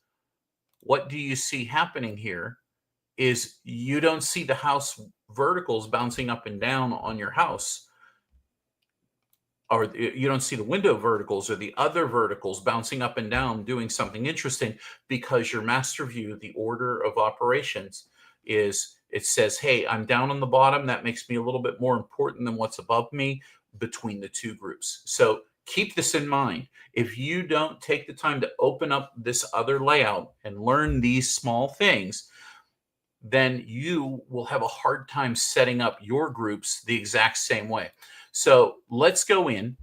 what do you see happening here is you don't see the house verticals bouncing up and down on your house, or you don't see the window verticals or the other verticals bouncing up and down doing something interesting, because your master view, the order of operations is, it says, hey, I'm down on the bottom. That makes me a little bit more important than what's above me between the two groups. So keep this in mind. If you don't take the time to open up this other layout and learn these small things, then you will have a hard time setting up your groups the exact same way. So let's go in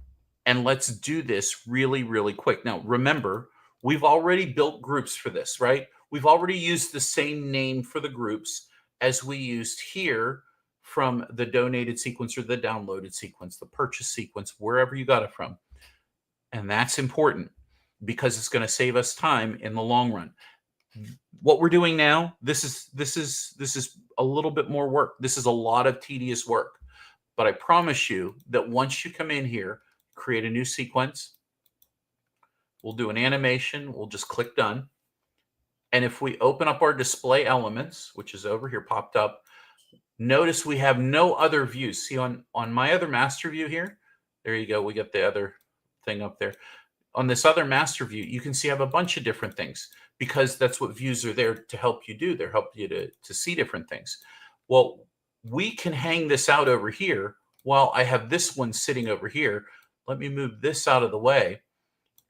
and let's do this really, really quick. Now, remember, we've already built groups for this, right? We've already used the same name for the groups as we used here from the donated sequence or the downloaded sequence, the purchase sequence, wherever you got it from. And that's important because it's going to save us time in the long run. What we're doing now, this is a little bit more work. This is a lot of tedious work. But I promise you that once you come in here, create a new sequence, we'll do an animation, we'll just click done. And if we open up our display elements, which is over here popped up, notice we have no other views. See on my other master view here, there you go. We got the other thing up there. On this other master view, you can see I have a bunch of different things, because that's what views are there to help you do. They're help you to see different things. Well, we can hang this out over here while I have this one sitting over here. Let me move this out of the way.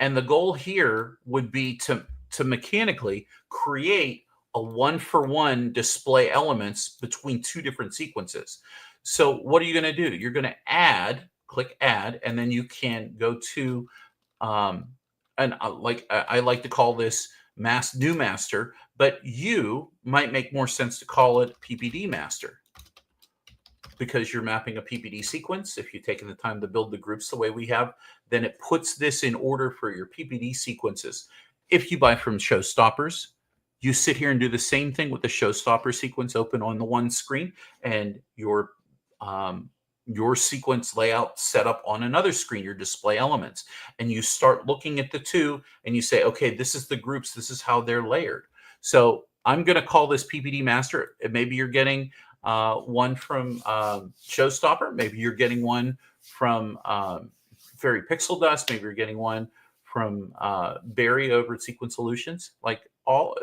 And the goal here would be to mechanically create a one-for-one display elements between two different sequences. So what are you going to do? You're going to add, click add, and then you can go to, I like to call this new master, but you might make more sense to call it PPD master. because you're mapping a PPD sequence. If you've taken the time to build the groups the way we have, then it puts this in order for your PPD sequences. If you buy from Showstoppers, you sit here and do the same thing with the Showstopper sequence open on the one screen, and your sequence layout set up on another screen, your display elements. And you start looking at the two and you say, okay, this is the groups, this is how they're layered. So I'm going to call this PPD master. Maybe you're getting one from Showstopper. Maybe you're getting one from Fairy Pixel Dust. Maybe you're getting one from Barry over at Sequence Solutions. Like all,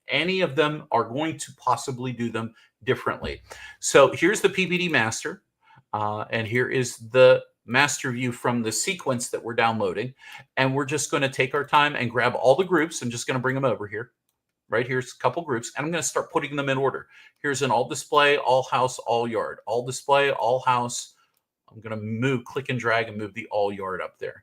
any of them are going to possibly do them differently. So here's the PPD master. And here is the master view from the sequence that we're downloading. And we're just going to take our time and grab all the groups. I'm just going to bring them over here. Right here's a couple groups, and I'm going to start putting them in order. Here's an all display, all house, all yard. All display, all house. I'm going to click and drag and move the all yard up there.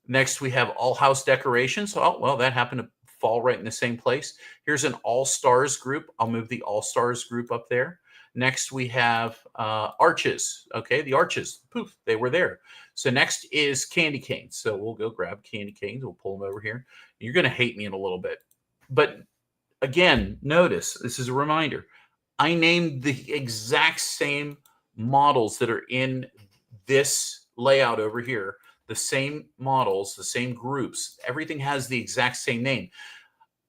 Next, we have all house decorations. Oh, well, that happened to fall right in the same place. Here's an all stars group. I'll move the all stars group up there. Next, we have arches. Okay, the arches. Poof, they were there. So next is candy canes. So we'll go grab candy canes. We'll pull them over here. You're going to hate me in a little bit. But again, notice, this is a reminder. I named the exact same models that are in this layout over here, the same models, the same groups. Everything has the exact same name.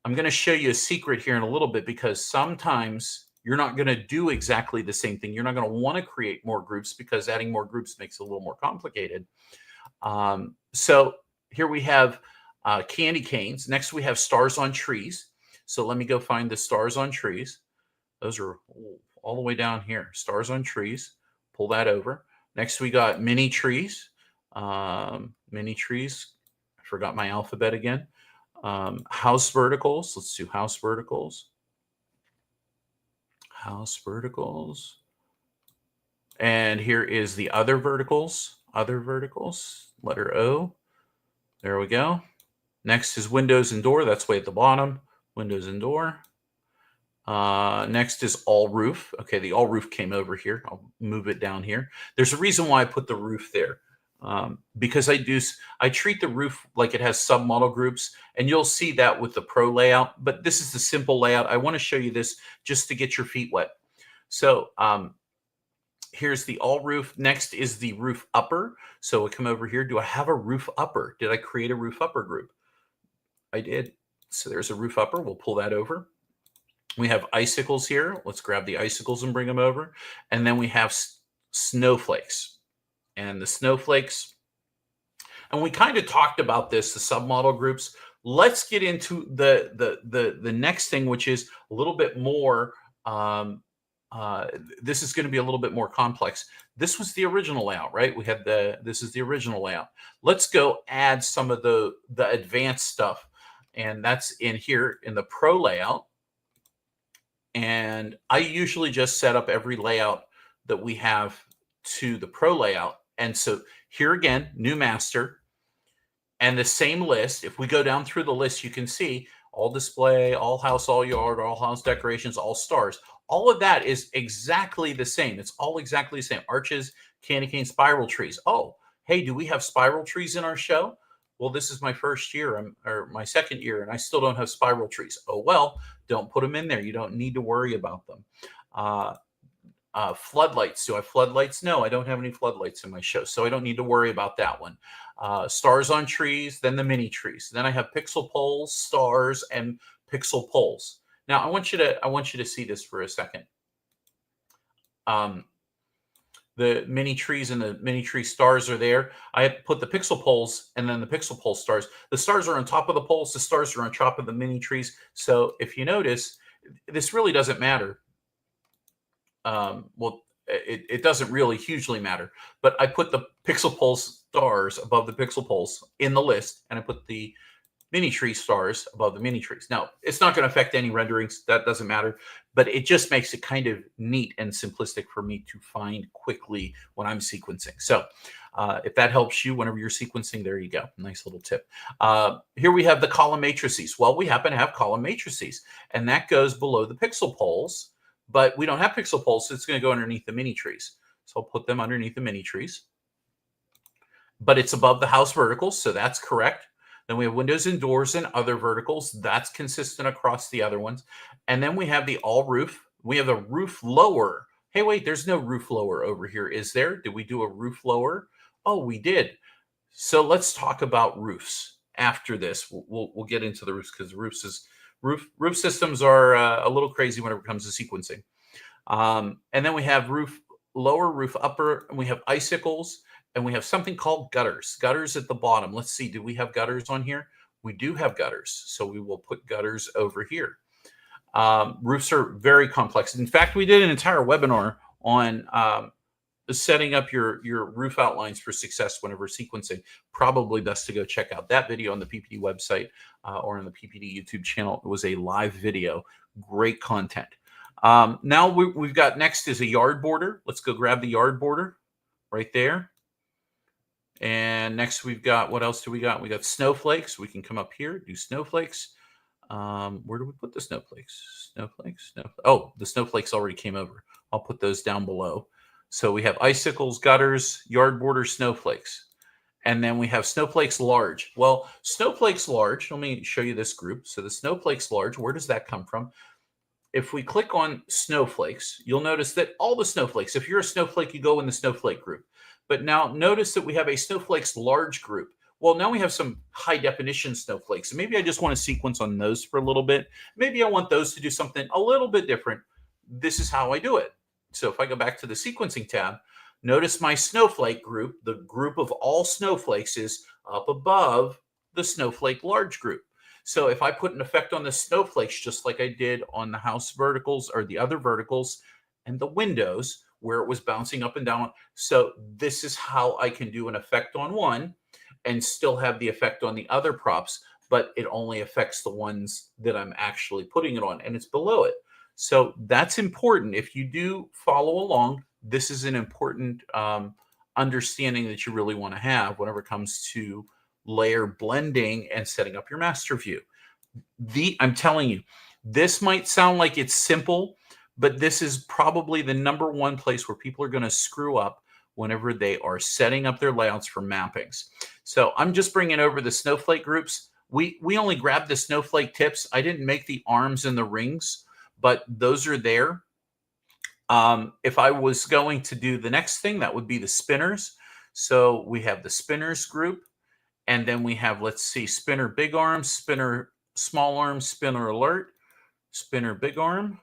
I'm going to show you a secret here in a little bit, because sometimes you're not going to do exactly the same thing. You're not going to want to create more groups because adding more groups makes it a little more complicated. So here we have candy canes. Next, we have stars on trees. So let me go find the stars on trees. Those are all the way down here. Stars on trees. Pull that over. Next, we got mini trees. Mini trees. I forgot my alphabet again. House verticals. Let's do house verticals. House verticals. And here is the other verticals. Other verticals. Letter O. There we go. Next is windows and door. That's way at the bottom. Windows and door. Next is all roof. Okay, the all roof came over here. I'll move it down here. There's a reason why I put the roof there. Because I treat the roof like it has submodel groups, and you'll see that with the pro layout. But this is the simple layout. I want to show you this just to get your feet wet. So here's the all roof. Next is the roof upper. So we come over here. Do I have a roof upper? Did I create a roof upper group? I did. So there's a roof upper. We'll pull that over. We have icicles here. Let's grab the icicles and bring them over. And then we have snowflakes. And the snowflakes, and we kind of talked about this, the submodel groups. Let's get into the next thing, which is a little bit more, this is going to be a little bit more complex. This was the original layout, right? We had this is the original layout. Let's go add some of the advanced stuff. And that's in here in the pro layout. And I usually just set up every layout that we have to the pro layout. And so here again, new master, and the same list. If we go down through the list, you can see all display, all house, all yard, all house decorations, all stars. All of that is exactly the same. It's all exactly the same. Arches, candy cane, spiral trees. Oh, hey, do we have spiral trees in our show? Well, this is my first year or my second year, and I still don't have spiral trees. Oh, well, don't put them in there. You don't need to worry about them. Floodlights. Do I have floodlights? No, I don't have any floodlights in my show, so I don't need to worry about that one. Stars on trees, then the mini trees. Then I have pixel poles, stars, and pixel poles. Now I want you to see this for a second. The mini trees and the mini tree stars are there. I put the pixel poles and then the pixel pole stars. The stars are on top of the poles. The stars are on top of the mini trees. So if you notice, this really doesn't matter. Well, it doesn't really hugely matter, but I put the pixel pole stars above the pixel poles in the list, and I put the mini tree stars above the mini trees. Now, it's not going to affect any renderings. That doesn't matter, but it just makes it kind of neat and simplistic for me to find quickly when I'm sequencing. So if that helps you whenever you're sequencing, there you go. Nice little tip. Here we have the column matrices. Well, we happen to have column matrices, and that goes below the pixel poles. but we don't have pixel pulse. So it's going to go underneath the mini trees. So I'll put them underneath the mini trees. But it's above the house verticals, so that's correct. Then we have windows and doors and other verticals. That's consistent across the other ones. And then we have the all roof. We have a roof lower. Hey, wait, there's no roof lower over here, is there? Did we do a roof lower? Oh, we did. So let's talk about roofs after this. We'll get into the roofs because roof systems are a little crazy whenever it comes to sequencing. And then we have roof lower, roof upper, and we have icicles. And we have something called gutters. Gutters at the bottom. Let's see. Do we have gutters on here? We do have gutters. So we will put gutters over here. Roofs are very complex. In fact, we did an entire webinar on setting up your roof outlines for success whenever sequencing. Probably best to go check out that video on the PPD website or on the PPD YouTube channel. It was a live video. Great content. Now we've got next is a yard border. Let's go grab the yard border right there. And next we've got, what else do we got? We got snowflakes. We can come up here, do snowflakes. Where do we put the snowflakes? Oh, the snowflakes already came over. I'll put those down below. So we have icicles, gutters, yard border, snowflakes. And then we have snowflakes large. Well, snowflakes large, let me show you this group. So the snowflakes large, where does that come from? If we click on snowflakes, you'll notice that all the snowflakes, if you're a snowflake, you go in the snowflake group. But now notice that we have a snowflakes large group. Well, now we have some high definition snowflakes. And maybe I just want to sequence on those for a little bit. Maybe I want those to do something a little bit different. This is how I do it. So if I go back to the sequencing tab, notice my snowflake group, the group of all snowflakes is up above the snowflake large group. So if I put an effect on the snowflakes, just like I did on the house verticals or the other verticals and the windows, where it was bouncing up and down. So this is how I can do an effect on one and still have the effect on the other props, but it only affects the ones that I'm actually putting it on, and it's below it. So that's important. If you do follow along, this is an important understanding that you really want to have whenever it comes to layer blending and setting up your master view. I'm telling you, this might sound like it's simple, but this is probably the number one place where people are going to screw up whenever they are setting up their layouts for mappings. So I'm just bringing over the snowflake groups. We only grabbed the snowflake tips. I didn't make the arms and the rings, but those are there. If I was going to do the next thing, that would be the spinners. So we have the spinners group, and then we have, let's see, spinner big arm, spinner small arm, spinner alert, spinner big arm,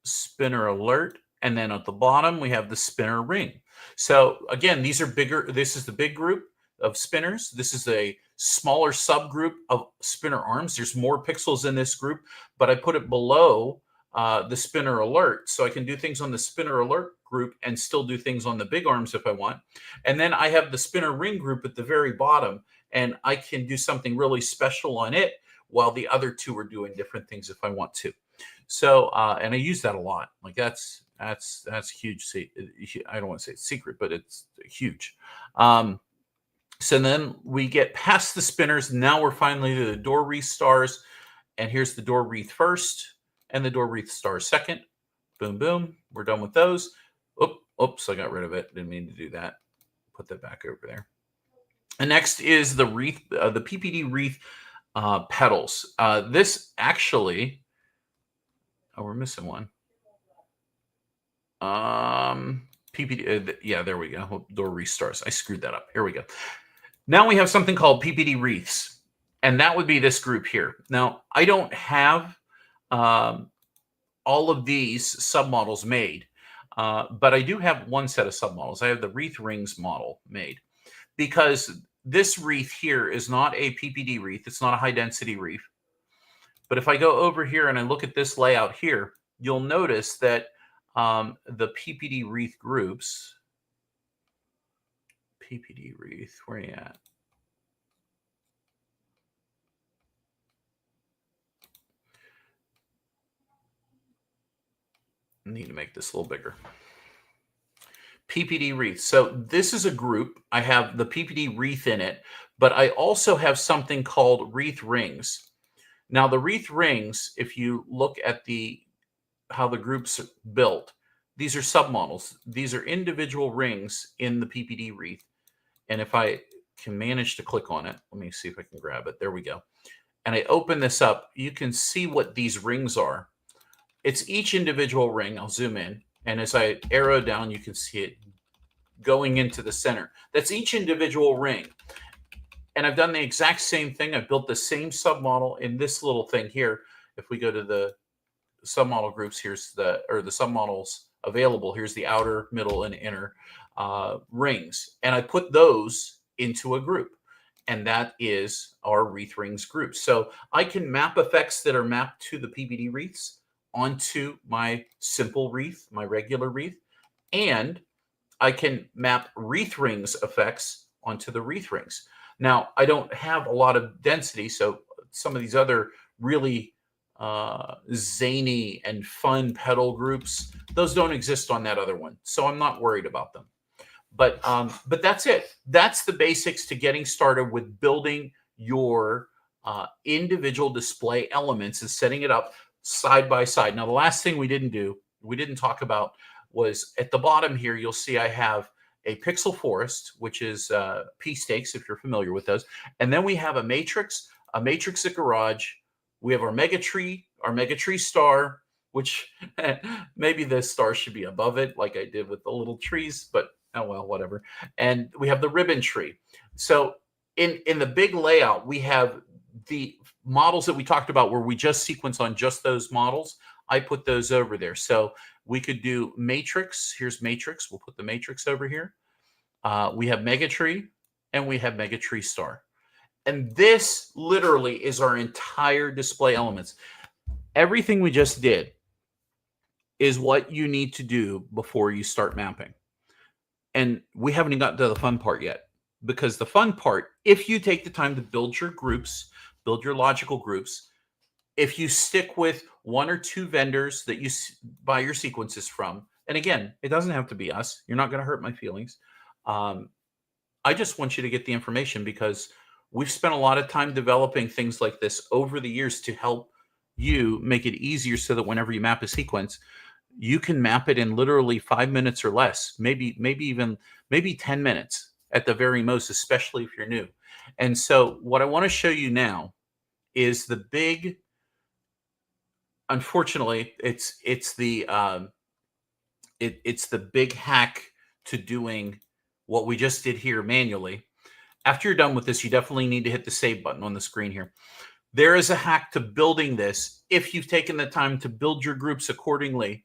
spinner alert, and then at the bottom we have the spinner ring. So again, these are bigger. This is the big group of spinners. This is a smaller subgroup of spinner arms. There's more pixels in this group, but I put it below the spinner alert, so I can do things on the spinner alert group and still do things on the big arms if I want. And then I have the spinner ring group at the very bottom, and I can do something really special on it while the other two are doing different things if I want to. So, and I use that a lot. Like that's huge. I don't want to say it's secret, but it's huge. So then we get past the spinners. Now we're finally to the door wreath stars. And here's the door wreath first and the door wreath stars second. Boom, boom. We're done with those. Oops, I got rid of it. Didn't mean to do that. Put that back over there. And next is the wreath, the PPD wreath petals. This actually... Oh, we're missing one. PPD, yeah, there we go. Door wreath stars. I screwed that up. Here we go. Now we have something called PPD wreaths, and that would be this group here. Now, I don't have all of these submodels made, but I do have one set of submodels. I have the wreath rings model made because this wreath here is not a PPD wreath. It's not a high density wreath. But if I go over here and I look at this layout here, you'll notice that the PPD wreath groups, PPD wreath, where are you at? I need to make this a little bigger. PPD wreath. So this is a group. I have the PPD wreath in it, but I also have something called wreath rings. Now, the wreath rings, if you look at the how the groups are built. These are submodels. These are individual rings in the PPD wreath. And if I can manage to click on it, let me see if I can grab it. There we go. And I open this up, you can see what these rings are. It's each individual ring. I'll zoom in. And as I arrow down, you can see it going into the center. That's each individual ring. And I've done the exact same thing. I've built the same submodel in this little thing here. If we go to the submodel groups, the submodels available. Here's the outer, middle, and inner rings. And I put those into a group. And that is our wreath rings group. So I can map effects that are mapped to the PPD wreaths onto my simple wreath, my regular wreath. And I can map wreath rings effects onto the wreath rings. Now, I don't have a lot of density, so some of these other really zany and fun pedal groups, those don't exist on that other one. So I'm not worried about them. But that's it. That's the basics to getting started with building your individual display elements and setting it up side by side. Now, the last thing we didn't talk about was at the bottom here, you'll see I have a pixel forest, which is P-stakes, if you're familiar with those. And then we have a matrix at garage. We have our MegaTree star, which maybe the star should be above it, like I did with the little trees, but oh well, whatever. And we have the ribbon tree. So in the big layout, we have the models that we talked about where we just sequence on just those models. I put those over there. So we could do matrix. Here's matrix. We'll put the matrix over here. We have MegaTree and we have MegaTree star. And this literally is our entire display elements. Everything we just did is what you need to do before you start mapping. And we haven't even gotten to the fun part yet, because the fun part, if you take the time to build your groups, build your logical groups, if you stick with one or two vendors that you buy your sequences from, and again, it doesn't have to be us. You're not going to hurt my feelings. I just want you to get the information because we've spent a lot of time developing things like this over the years to help you make it easier so that whenever you map a sequence, you can map it in literally 5 minutes or less, maybe 10 minutes at the very most, especially if you're new. And so what I want to show you now is the big, unfortunately, it's the big hack to doing what we just did here manually. After you're done with this, you definitely need to hit the save button on the screen here. There is a hack to building this. If you've taken the time to build your groups accordingly,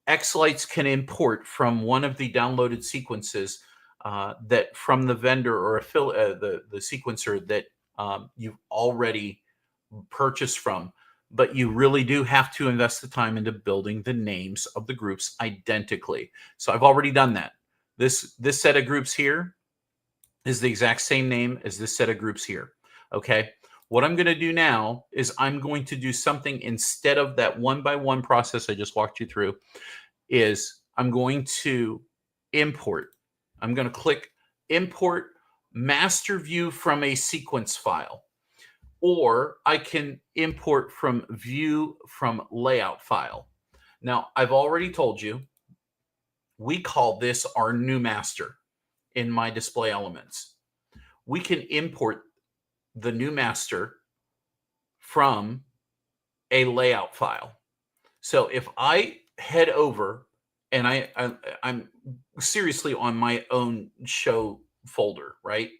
xLights can import from one of the downloaded sequences that from the vendor or the sequencer that you've already purchased from. But you really do have to invest the time into building the names of the groups identically. So I've already done that. This set of groups here is the exact same name as this set of groups here. Okay. What I'm going to do now is I'm going to do something instead of that one-by-one process I just walked you through. Is I'm going to import. I'm going to click import master view from a sequence file. Or I can import from view from layout file. Now, I've already told you, we call this our new master in my display elements. We can import the new master from a layout file. So if I head over and I'm seriously on my own show folder, right?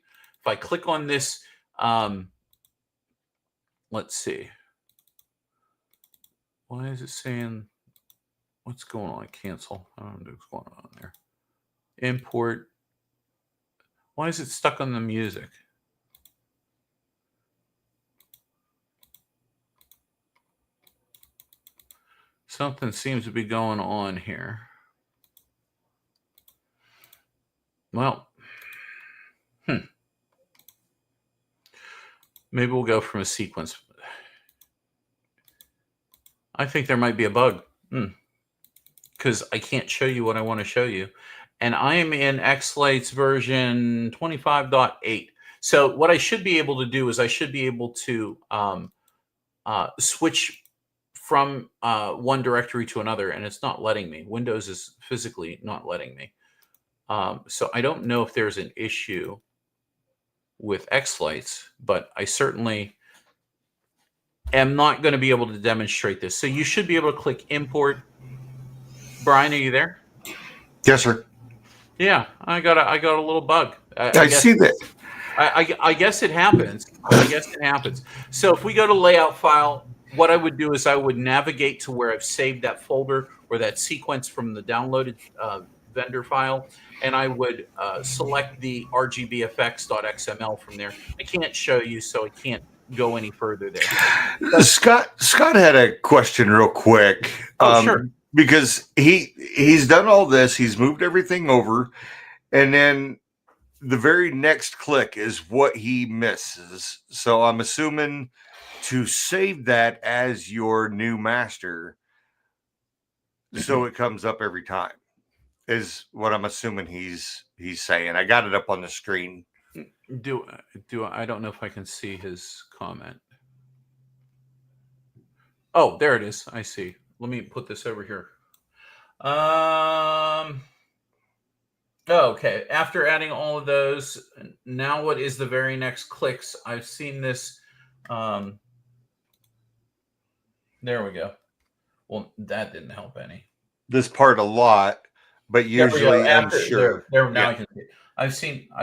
If I click on this, let's see. Why is it saying, what's going on? Cancel. I don't know what's going on there. Import. Why is it stuck on the music? Something seems to be going on here. Well, maybe we'll go from a sequence. I think there might be a bug because I can't show you what I want to show you. And I am in xLights version 25.8. So what I should be able to do is I should be able to switch from one directory to another, and it's not letting me. Windows is physically not letting me. So I don't know if there's an issue with xLights, but I certainly am not going to be able to demonstrate this. So you should be able to click import. Brian, are you there? Yes, sir. Yeah, I got a little bug. I see that. I guess it happens. I guess it happens. So if we go to layout file, what I would do is I would navigate to where I've saved that folder or that sequence from the downloaded vendor file, and I would select the RGB effects.xml from there. I can't show you, so I can't go any further there. But, Scott had a question real quick. Sure. Because he's done all this, he's moved everything over, and then the very next click is what he misses. So I'm assuming to save that as your new master, so it comes up every time, is what I'm assuming he's saying. I got it up on the screen. Do I don't know if I can see his comment. Oh, there it is. I see. Let me put this over here. Okay. After adding all of those, now what is the very next clicks? I've seen this. There we go. Well, that didn't help any. This part a lot, but usually unsure. Now I can see it. I've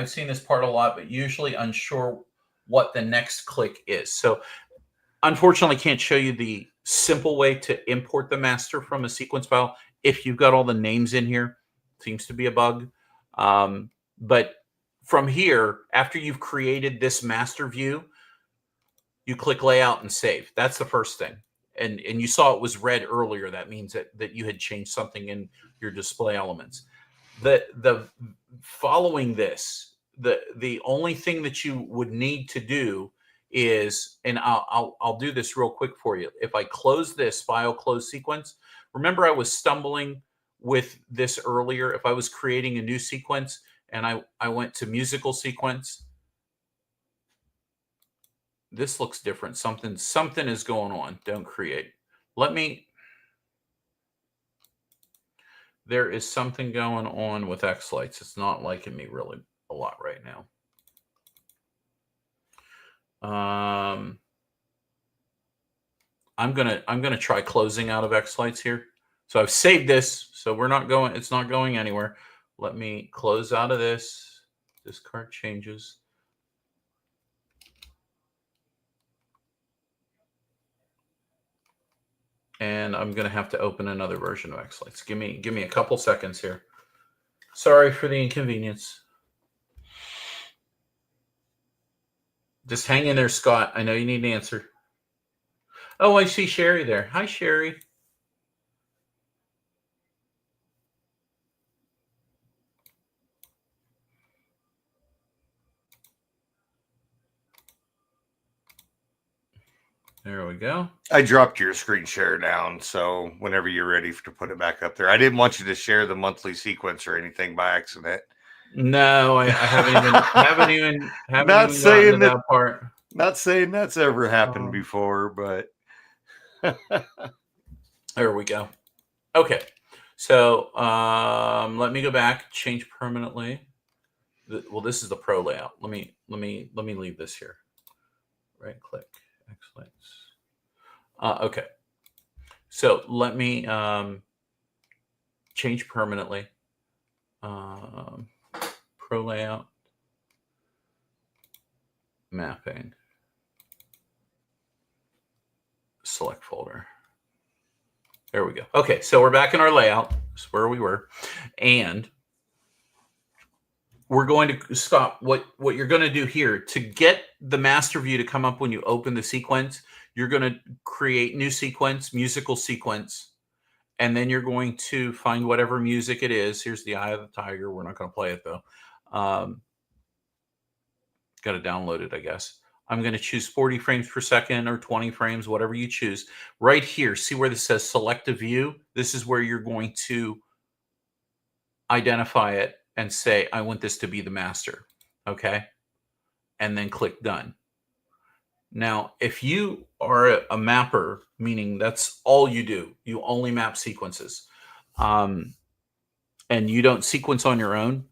seen this part a lot, but usually unsure what the next click is. So unfortunately, I can't show you the simple way to import the master from a sequence file. If you've got all the names in here, seems to be a bug. But from here, after you've created this master view, you click layout and save. That's the first thing. And you saw it was red earlier. That means that you had changed something in your display elements. The following this, the only thing that you would need to do is, and I'll do this real quick for you. If I close this file close sequence, remember I was stumbling with this earlier. If I was creating a new sequence and I went to musical sequence, this looks different. Something is going on. Don't create. There is something going on with xLights. It's not liking me really a lot right now. I'm gonna try closing out of xLights here. So I've saved this, so it's not going anywhere. Let me close out of this. Discard changes. And I'm gonna have to open another version of xLights. Give me a couple seconds here. Sorry for the inconvenience. Just hang in there, Scott. I know you need an answer. Oh, I see Sherry there. Hi, Sherry. There we go. I dropped your screen share down, so whenever you're ready to put it back up there. I didn't want you to share the monthly sequence or anything by accident. No, I haven't even Not saying that part. Not saying that's ever happened before, but there we go. Okay, so let me go back. Change permanently. Well, this is the pro layout. Let me leave this here. Right click. xLights. Okay. So let me change permanently. Pro layout. Mapping. Select folder. There we go. Okay, so we're back in our layout. That's where we were. And we're going to stop. What you're going to do here, to get the master view to come up when you open the sequence, you're going to create new sequence, musical sequence, and then you're going to find whatever music it is. Here's the Eye of the Tiger. We're not going to play it, though. Got to download it, I guess. I'm going to choose 40 frames per second or 20 frames, whatever you choose. Right here, see where this says select a view? This is where you're going to identify it and say, I want this to be the master. Okay? And then click done. Now, if you are a mapper, meaning that's all you do, you only map sequences, um, and you don't sequence on your own,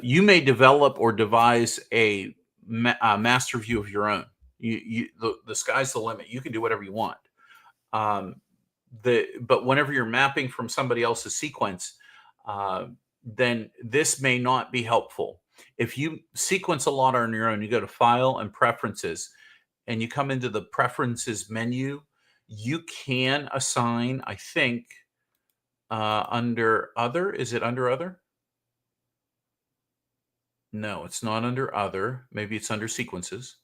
you may develop or devise a master view of your own. The sky's the limit. You can do whatever you want. Um, but whenever you're mapping from somebody else's sequence, uh, then this may not be helpful. If you sequence a lot on your own, you go to File and Preferences, and you come into the Preferences menu. You can assign, I think, under Other. Is it under Other? No, it's not under Other. Maybe it's under Sequences.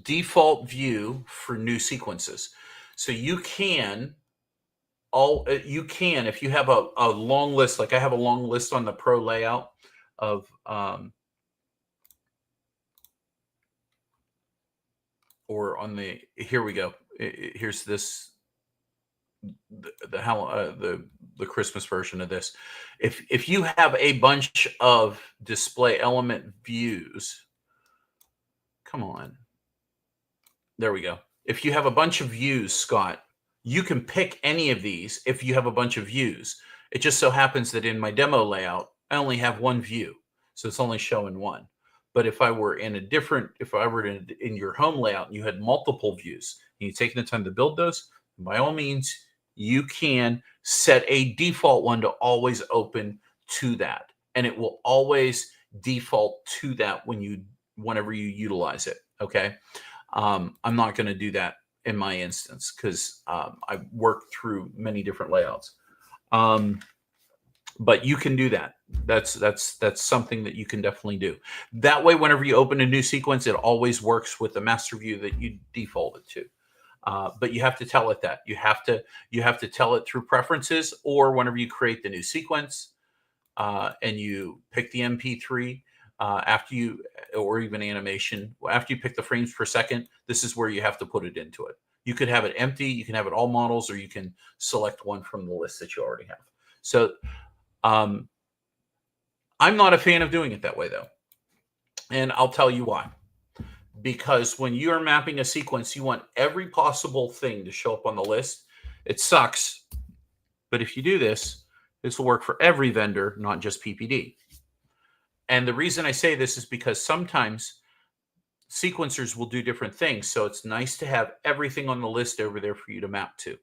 Default view for new sequences. So you can if you have a long list, like I have a long list on the Pro layout of or on the, here we go. Here's this the Christmas version of this. If you have a bunch of display element views, come on. There we go. If you have a bunch of views, Scott, you can pick any of these if you have a bunch of views. It just so happens that in my demo layout, I only have one view. So it's only showing one. But if I were in in your home layout and you had multiple views and you've taken the time to build those, by all means, you can set a default one to always open to that. And it will always default to that whenever you utilize it. Okay. I'm not going to do that in my instance because I work through many different layouts. But you can do that. That's something that you can definitely do. That way, whenever you open a new sequence, it always works with the master view that you defaulted to. But you have to tell it that. You have to tell it through preferences, or whenever you create the new sequence and you pick the MP3 after you, or even animation, after you pick the frames per second, this is where you have to put it into it. You could have it empty, you can have it all models, or you can select one from the list that you already have. So I'm not a fan of doing it that way, though. And I'll tell you why. Because when you are mapping a sequence, you want every possible thing to show up on the list. It sucks. But if you do this, this will work for every vendor, not just PPD. And the reason I say this is because sometimes sequencers will do different things. So it's nice to have everything on the list over there for you to map to.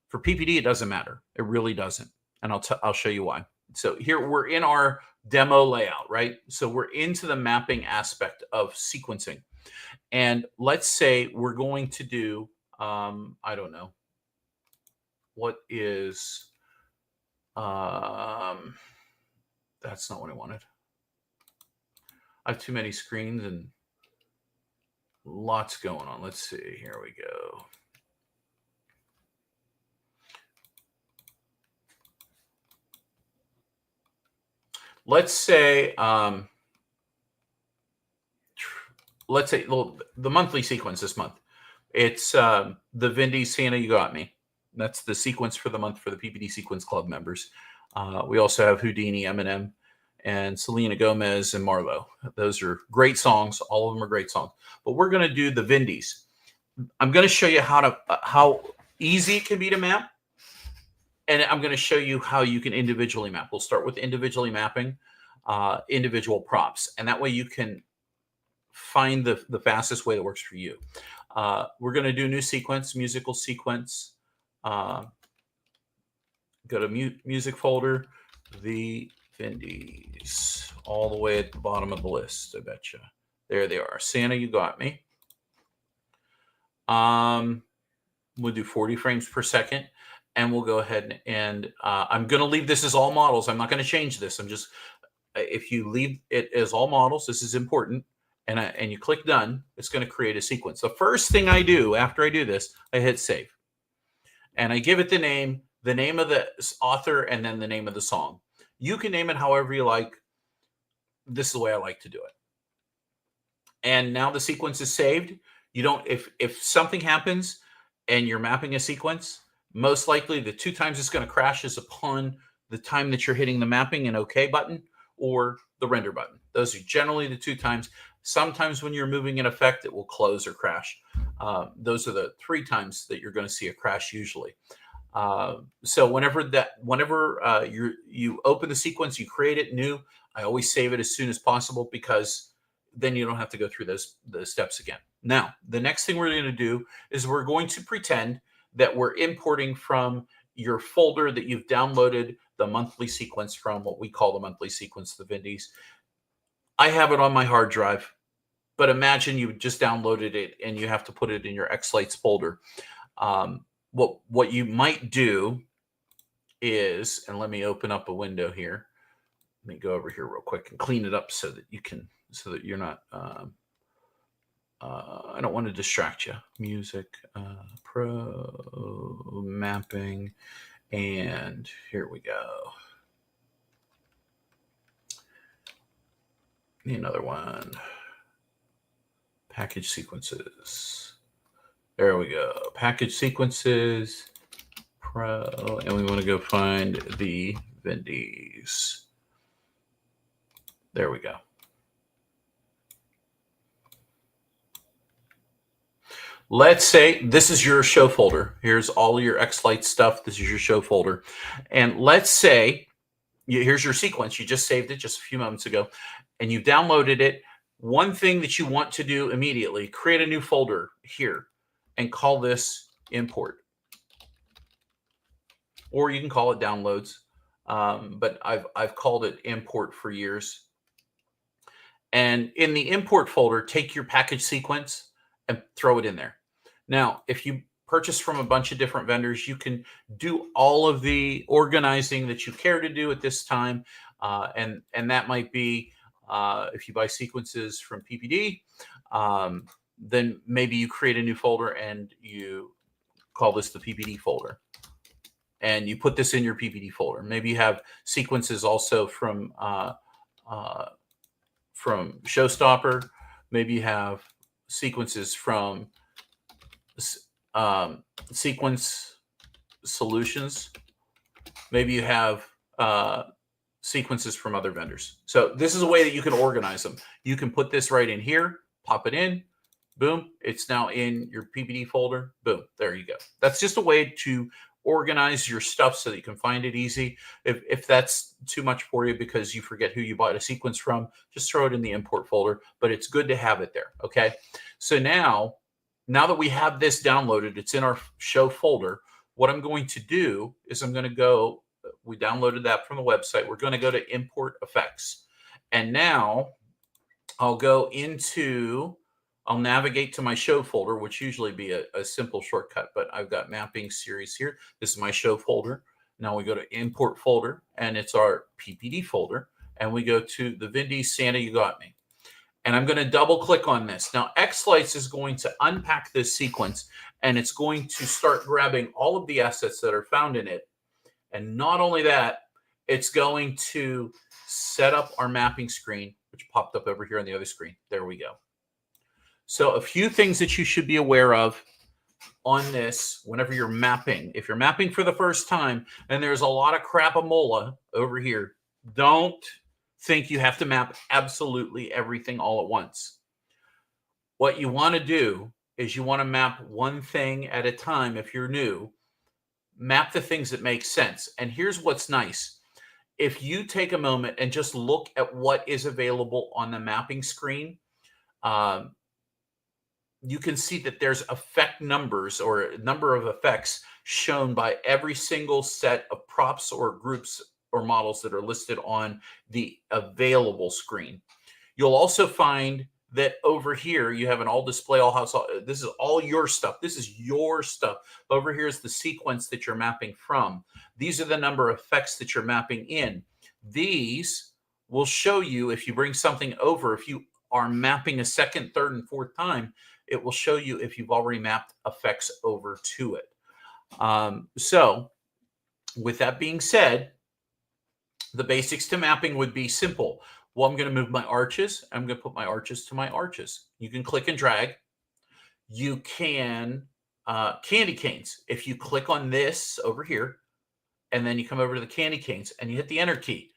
For PPD, it doesn't matter. It really doesn't. And I'll show you why. So here we're in our demo layout, right? So we're into the mapping aspect of sequencing. And let's say we're going to do, I don't know, what is, that's not what I wanted. I have too many screens and lots going on. Let's see, here we go. Let's say, the monthly sequence this month. It's the Vindy Santa You Got Me. That's the sequence for the month for the PPD Sequence Club members. We also have Houdini, Eminem, and Selena Gomez and Marlo. Those are great songs. All of them are great songs. But we're going to do the Vindies. I'm going to show you how easy it can be to map. And I'm going to show you how you can individually map. We'll start with individually mapping individual props. And that way you can find the fastest way that works for you. We're going to do new sequence, musical sequence. Go to music folder, the Vindies, all the way at the bottom of the list, I betcha. There they are. Santa, You Got Me. We'll do 40 frames per second. And we'll go ahead and I'm going to leave this as all models. I'm not going to change this. I'm just, if you leave it as all models, this is important, and you click done, it's going to create a sequence. The first thing I do after I do this, I hit save. And I give it the name of the author, and then the name of the song. You can name it however you like. This is the way I like to do it. And now the sequence is saved. You don't, if something happens and you're mapping a sequence, most likely the 2 times it's going to crash is upon the time that you're hitting the mapping and OK button, or the render button. Those are generally the 2 times. Sometimes when you're moving an effect, it will close or crash. Those are the 3 times that you're going to see a crash usually. So whenever you open the sequence, you create it new, I always save it as soon as possible, because then you don't have to go through those steps again. Now, the next thing we're going to do is we're going to pretend that we're importing from your folder that you've downloaded the monthly sequence from, what we call the monthly sequence, the Vindies. I have it on my hard drive, but imagine you just downloaded it and you have to put it in your xLights folder. What you might do is, and let me open up a window here. Let me go over here real quick and clean it up so that you're not, I don't want to distract you. Music, Pro, mapping, and here we go. Need another one. Package sequences. There we go. Package sequences, Pro, and we want to go find the Vindies. There we go. Let's say this is your show folder. Here's all your xLights stuff. This is your show folder. And let's say here's your sequence. You just saved it just a few moments ago, and you downloaded it. One thing that you want to do immediately, create a new folder here and call this import. Or you can call it downloads, but I've called it import for years. And in the import folder, take your package sequence and throw it in there. Now, if you purchase from a bunch of different vendors, you can do all of the organizing that you care to do at this time. And that might be, if you buy sequences from PPD, then maybe you create a new folder and you call this the PPD folder. And you put this in your PPD folder. Maybe you have sequences also from Showstopper. Maybe you have sequences from Sequence Solutions. Maybe you have sequences from other vendors. So this is a way that you can organize them. You can put this right in here, pop it in, boom, it's now in your PPD folder. Boom, there you go. That's just a way to organize your stuff so that you can find it easy. If that's too much for you because you forget who you bought a sequence from, just throw it in the import folder, but it's good to have it there, okay? So now that we have this downloaded, it's in our show folder, what I'm going to do is I'm going to go, we downloaded that from the website, we're going to go to import effects. And now I'll go into, I'll navigate to my show folder, which usually be a simple shortcut, but I've got mapping series here. This is my show folder. Now we go to import folder, and it's our PPD folder, and we go to the Vindies Santa You Got Me. And I'm going to double click on this. Now xLights is going to unpack this sequence, and it's going to start grabbing all of the assets that are found in it. And not only that, it's going to set up our mapping screen, which popped up over here on the other screen. There we go. So a few things that you should be aware of on this whenever you're mapping. If you're mapping for the first time and there's a lot of crapamola over here, don't think you have to map absolutely everything all at once. What you want to do is you want to map one thing at a time. If you're new, map the things that make sense. And here's what's nice. If you take a moment and just look at what is available on the mapping screen, you can see that there's effect numbers or a number of effects shown by every single set of props or groups or models that are listed on the available screen. You'll also find that over here, you have an all display, all house. This is all your stuff. This is your stuff. Over here is the sequence that you're mapping from. These are the number of effects that you're mapping in. These will show you if you bring something over, if you are mapping a second, third, and fourth time, it will show you if you've already mapped effects over to it. So with that being said, the basics to mapping would be simple. Well, I'm going to move my arches. I'm going to put my arches to my arches. You can click and drag. You can candy canes. If you click on this over here, and then you come over to the candy canes and you hit the enter key,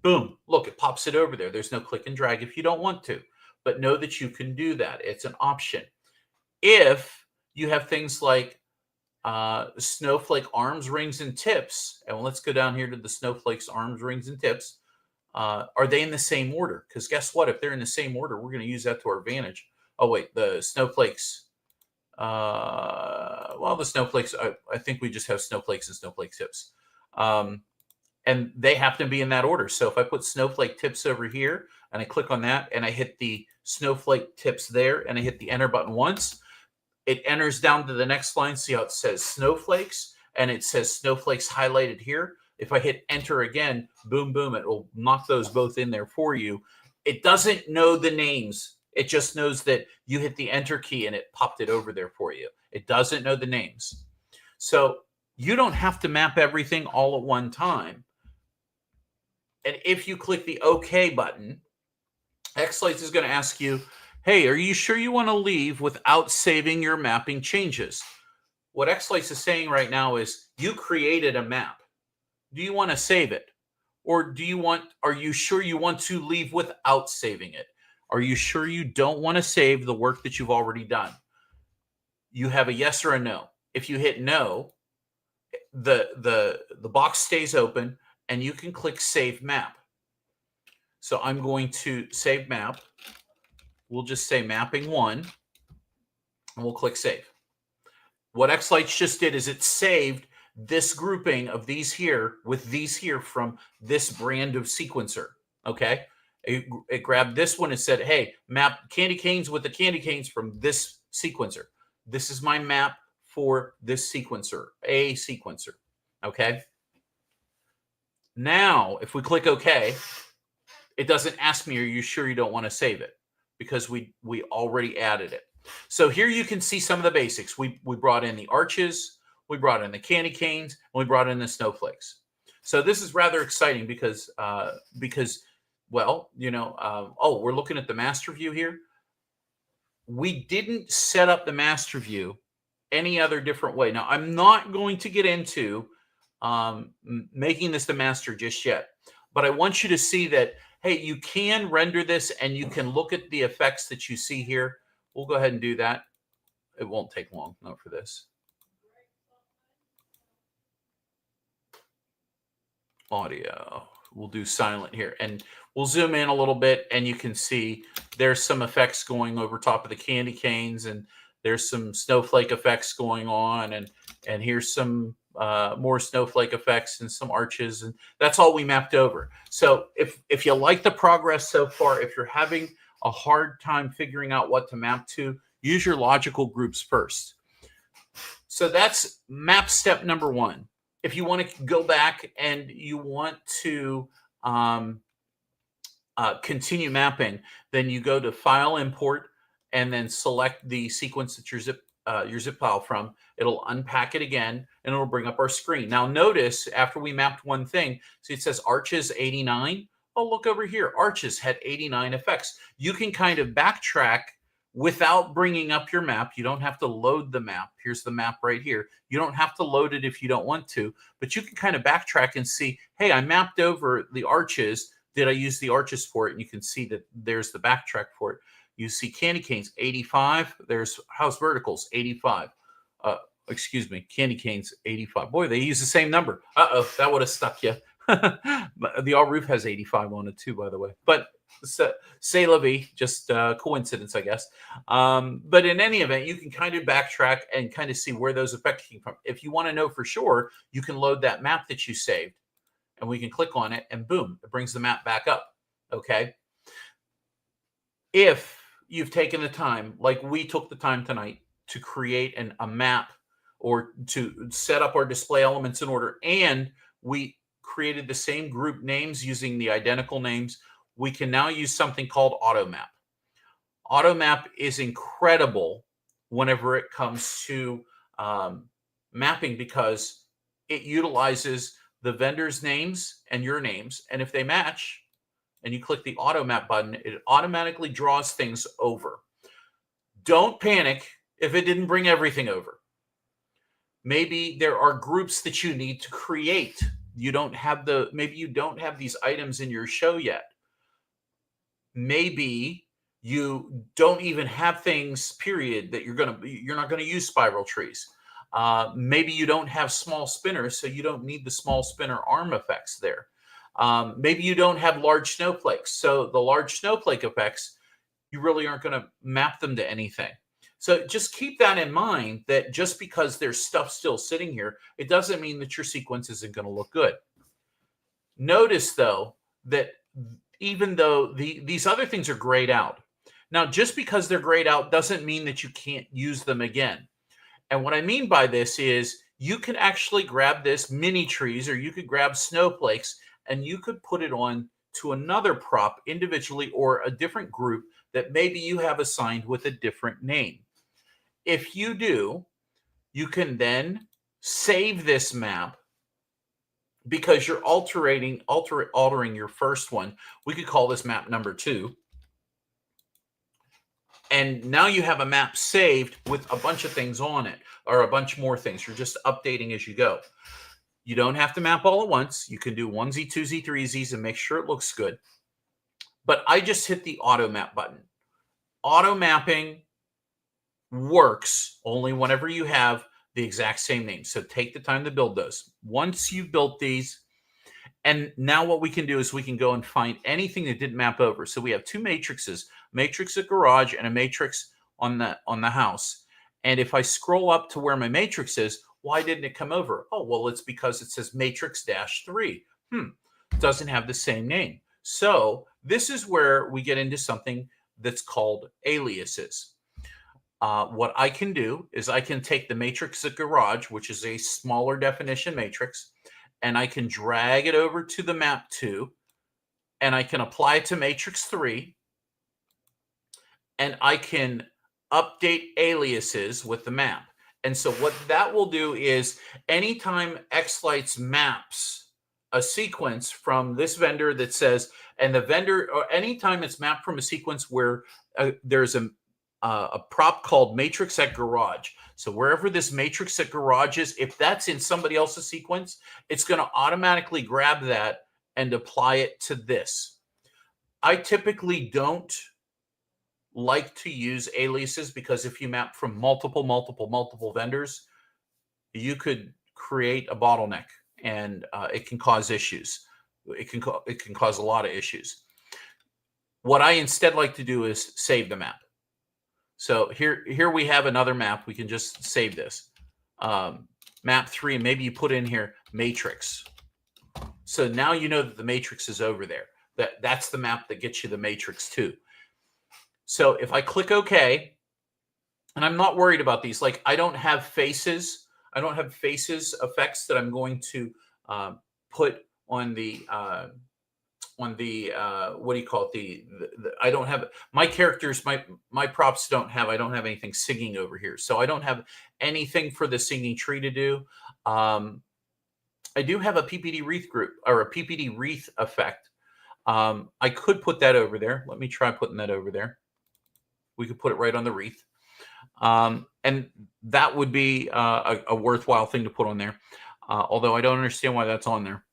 Boom. Look, it pops it over there. There's no click and drag if you don't want to, but know that you can do that. It's an option. If you have things like snowflake arms, rings, and tips, and let's go down here to the snowflakes, arms, rings, and tips. Are they in the same order? Because guess what? If they're in the same order, we're going to use that to our advantage. Oh, wait, the snowflakes. Well, the snowflakes, I think we just have snowflakes and snowflake tips. And they happen to be in that order. So if I put snowflake tips over here and I click on that and I hit the snowflake tips there and I hit the enter button once, it enters down to the next line. See how it says snowflakes and it says snowflakes highlighted here. If I hit enter again, boom, boom, it will knock those both in there for you. It doesn't know the names. It just knows that you hit the enter key and it popped it over there for you. It doesn't know the names. So you don't have to map everything all at one time. And if you click the OK button, xLights is going to ask you, hey, are you sure you want to leave without saving your mapping changes? What xLights is saying right now is you created a map. Do you want to save it? Or are you sure you want to leave without saving it? Are you sure you don't want to save the work that you've already done? You have a yes or a no. If you hit no, the box stays open and you can click Save Map. So I'm going to save map. We'll just say mapping 1, and we'll click Save. What xLights just did is it saved this grouping of these here with these here from this brand of sequencer, okay? It grabbed this one and said, hey, map candy canes with the candy canes from this sequencer. This is my map for this sequencer, a sequencer, okay? Now, if we click OK, it doesn't ask me, are you sure you don't want to save it? Because we already added it. So here you can see some of the basics. We brought in the arches, we brought in the candy canes, and we brought in the snowflakes. So this is rather exciting because well, you know, oh, we're looking at the master view here. We didn't set up the master view any other different way. Now, I'm not going to get into making this the master just yet, but I want you to see that, hey, you can render this and you can look at the effects that you see here. We'll go ahead and do that. It won't take long, not for this. Audio. We'll do silent here and we'll zoom in a little bit and you can see there's some effects going over top of the candy canes and there's some snowflake effects going on and here's some more snowflake effects and some arches, and that's all we mapped over. So if you like the progress so far, if you're having a hard time figuring out what to map to, use your logical groups first. So that's map step number 1. If you want to go back and you want to continue mapping, then you go to File, Import, and then select the sequence that your zip file from. It'll unpack it again, and it'll bring up our screen. Now, notice after we mapped one thing, see it says arches 89. Oh, look over here. Arches had 89 effects. You can kind of backtrack without bringing up your map. You don't have to load the map. Here's the map right here. You don't have to load it if you don't want to, but you can kind of backtrack and see, hey, I mapped over the arches. Did I use the arches for it? And you can see that there's the backtrack for it. You see candy canes, 85. There's house verticals, 85. Excuse me, candy canes, 85. Boy, they use the same number. Uh-oh, that would have stuck you. The all roof has 85 on it too, by the way. But c'est la vie, just coincidence, I guess. But in any event, you can kind of backtrack and kind of see where those effects came from. If you want to know for sure, you can load that map that you saved, and we can click on it, and boom, it brings the map back up. Okay. If you've taken the time, like we took the time tonight, to create a map or to set up our display elements in order, and we created the same group names using the identical names, we can now use something called AutoMap. AutoMap is incredible whenever it comes to mapping because it utilizes the vendor's names and your names, and if they match, and you click the AutoMap button, it automatically draws things over. Don't panic if it didn't bring everything over. Maybe there are groups that you need to create you don't have these items in your show yet. Maybe you don't even have things, period, that you're not gonna use spiral trees. Maybe you don't have small spinners, so you don't need the small spinner arm effects there. Maybe you don't have large snowflakes, so the large snowflake effects, you really aren't going to map them to anything. So just keep that in mind, that just because there's stuff still sitting here, it doesn't mean that your sequence isn't going to look good. Notice, though, that even though these other things are grayed out, now just because they're grayed out doesn't mean that you can't use them again. And what I mean by this is you can actually grab this mini trees, or you could grab snowflakes, and you could put it on to another prop individually, or a different group that maybe you have assigned with a different name. If you do, you can then save this map, because you're altering your first one. We could call this map number 2. And now you have a map saved with a bunch of things on it, or a bunch more things. You're just updating as you go. You don't have to map all at once. You can do 1Z, 2Z, 3Zs and make sure it looks good. But I just hit the auto map button. Auto mapping works only whenever you have the exact same name. So take the time to build those. Once you've built these, and now what we can do is we can go and find anything that didn't map over. So we have 2 matrices, matrix at garage and a matrix on the house. And if I scroll up to where my matrix is, why didn't it come over? Oh, well, it's because it says matrix-3. Doesn't have the same name. So this is where we get into something that's called aliases. What I can do is I can take the matrix at garage, which is a smaller definition matrix, and I can drag it over to the map 2, and I can apply it to matrix 3, and I can update aliases with the map. And so what that will do is anytime xLights maps a sequence from this vendor that says, and the vendor, or anytime it's mapped from a sequence where there's a prop called matrix at garage. So wherever this matrix at garage is, if that's in somebody else's sequence, it's going to automatically grab that and apply it to this. I typically don't like to use aliases, because if you map from multiple vendors, you could create a bottleneck, and it can cause issues. It can cause a lot of issues. What I instead like to do is save the map. So here we have another map. We can just save this map 3, and maybe you put in here matrix. So now you know that the matrix is over there. That's the map that gets you the matrix 2. So if I click OK, and I'm not worried about these, like I don't have faces. I don't have faces effects that I'm going to put on the what do you call it? I don't have my characters, my props don't have, I don't have anything singing over here. So I don't have anything for the singing tree to do. I do have a PPD wreath group, or a PPD wreath effect. I could put that over there. Let me try putting that over there. We could put it right on the wreath. And that would be a worthwhile thing to put on there. Although I don't understand why that's on there.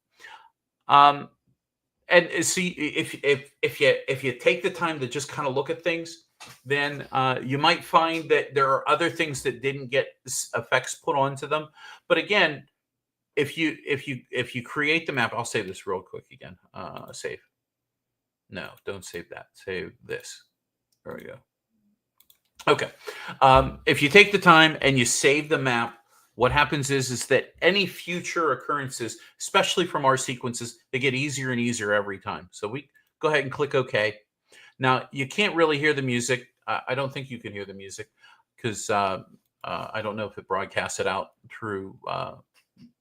And see, if you take the time to just kind of look at things, then you might find that there are other things that didn't get effects put onto them. But again, if you create the map, I'll save this real quick again. Save. No, don't save that. Save this. There we go. Okay. If you take the time and you save the map, what happens is that any future occurrences, especially from our sequences, they get easier and easier every time. So we go ahead and click OK. Now, you can't really hear the music. I don't think you can hear the music, because I don't know if it broadcasts it out through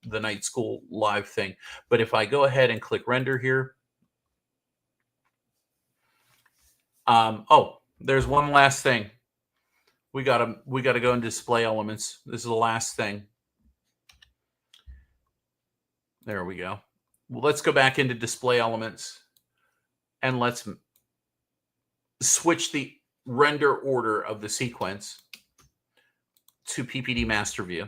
the Night School live thing. But if I go ahead and click render here. Oh, there's one last thing. We gotta go into display elements. This is the last thing. There we go. Well, let's go back into display elements, and let's switch the render order of the sequence to PPD master view.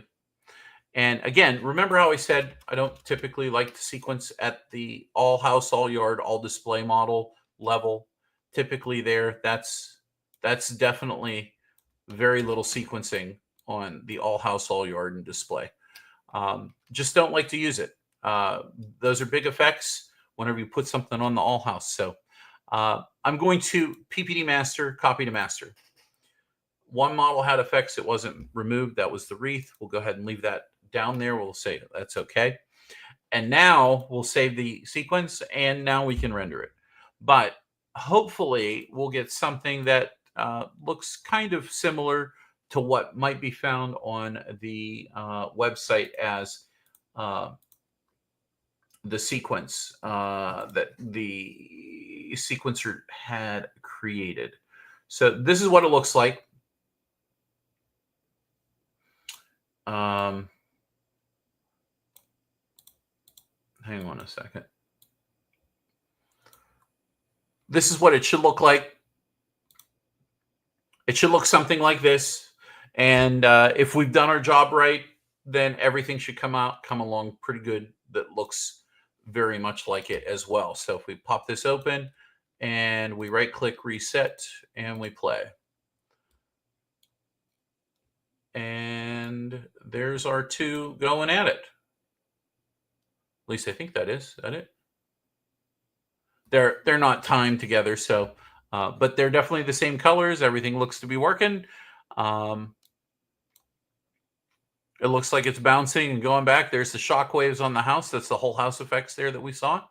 And again, remember how I said I don't typically like to sequence at the all house, all yard, all display model level. Typically there, that's definitely very little sequencing on the all house, all yard, and display. Just don't like to use it. Those are big effects whenever you put something on the all house. So I'm going to PPD master, copy to master. One model had effects. It wasn't removed. That was the wreath. We'll go ahead and leave that down there. We'll say that's okay. And now we'll save the sequence, and now we can render it. But hopefully we'll get something that looks kind of similar to what might be found on the website as the sequence that the sequencer had created. So this is what it looks like. Hang on a second. This is what it should look like. It should look something like this. And if we've done our job right, then everything should come along pretty good. That looks very much like it as well. So if we pop this open and we right click reset and we play. And there's our two going at it. At least I think that is that it. They're not timed together, so but they're definitely the same colors. Everything looks to be working. It looks like it's bouncing and going back. There's the shock waves on the house. That's the whole house effects there that we saw.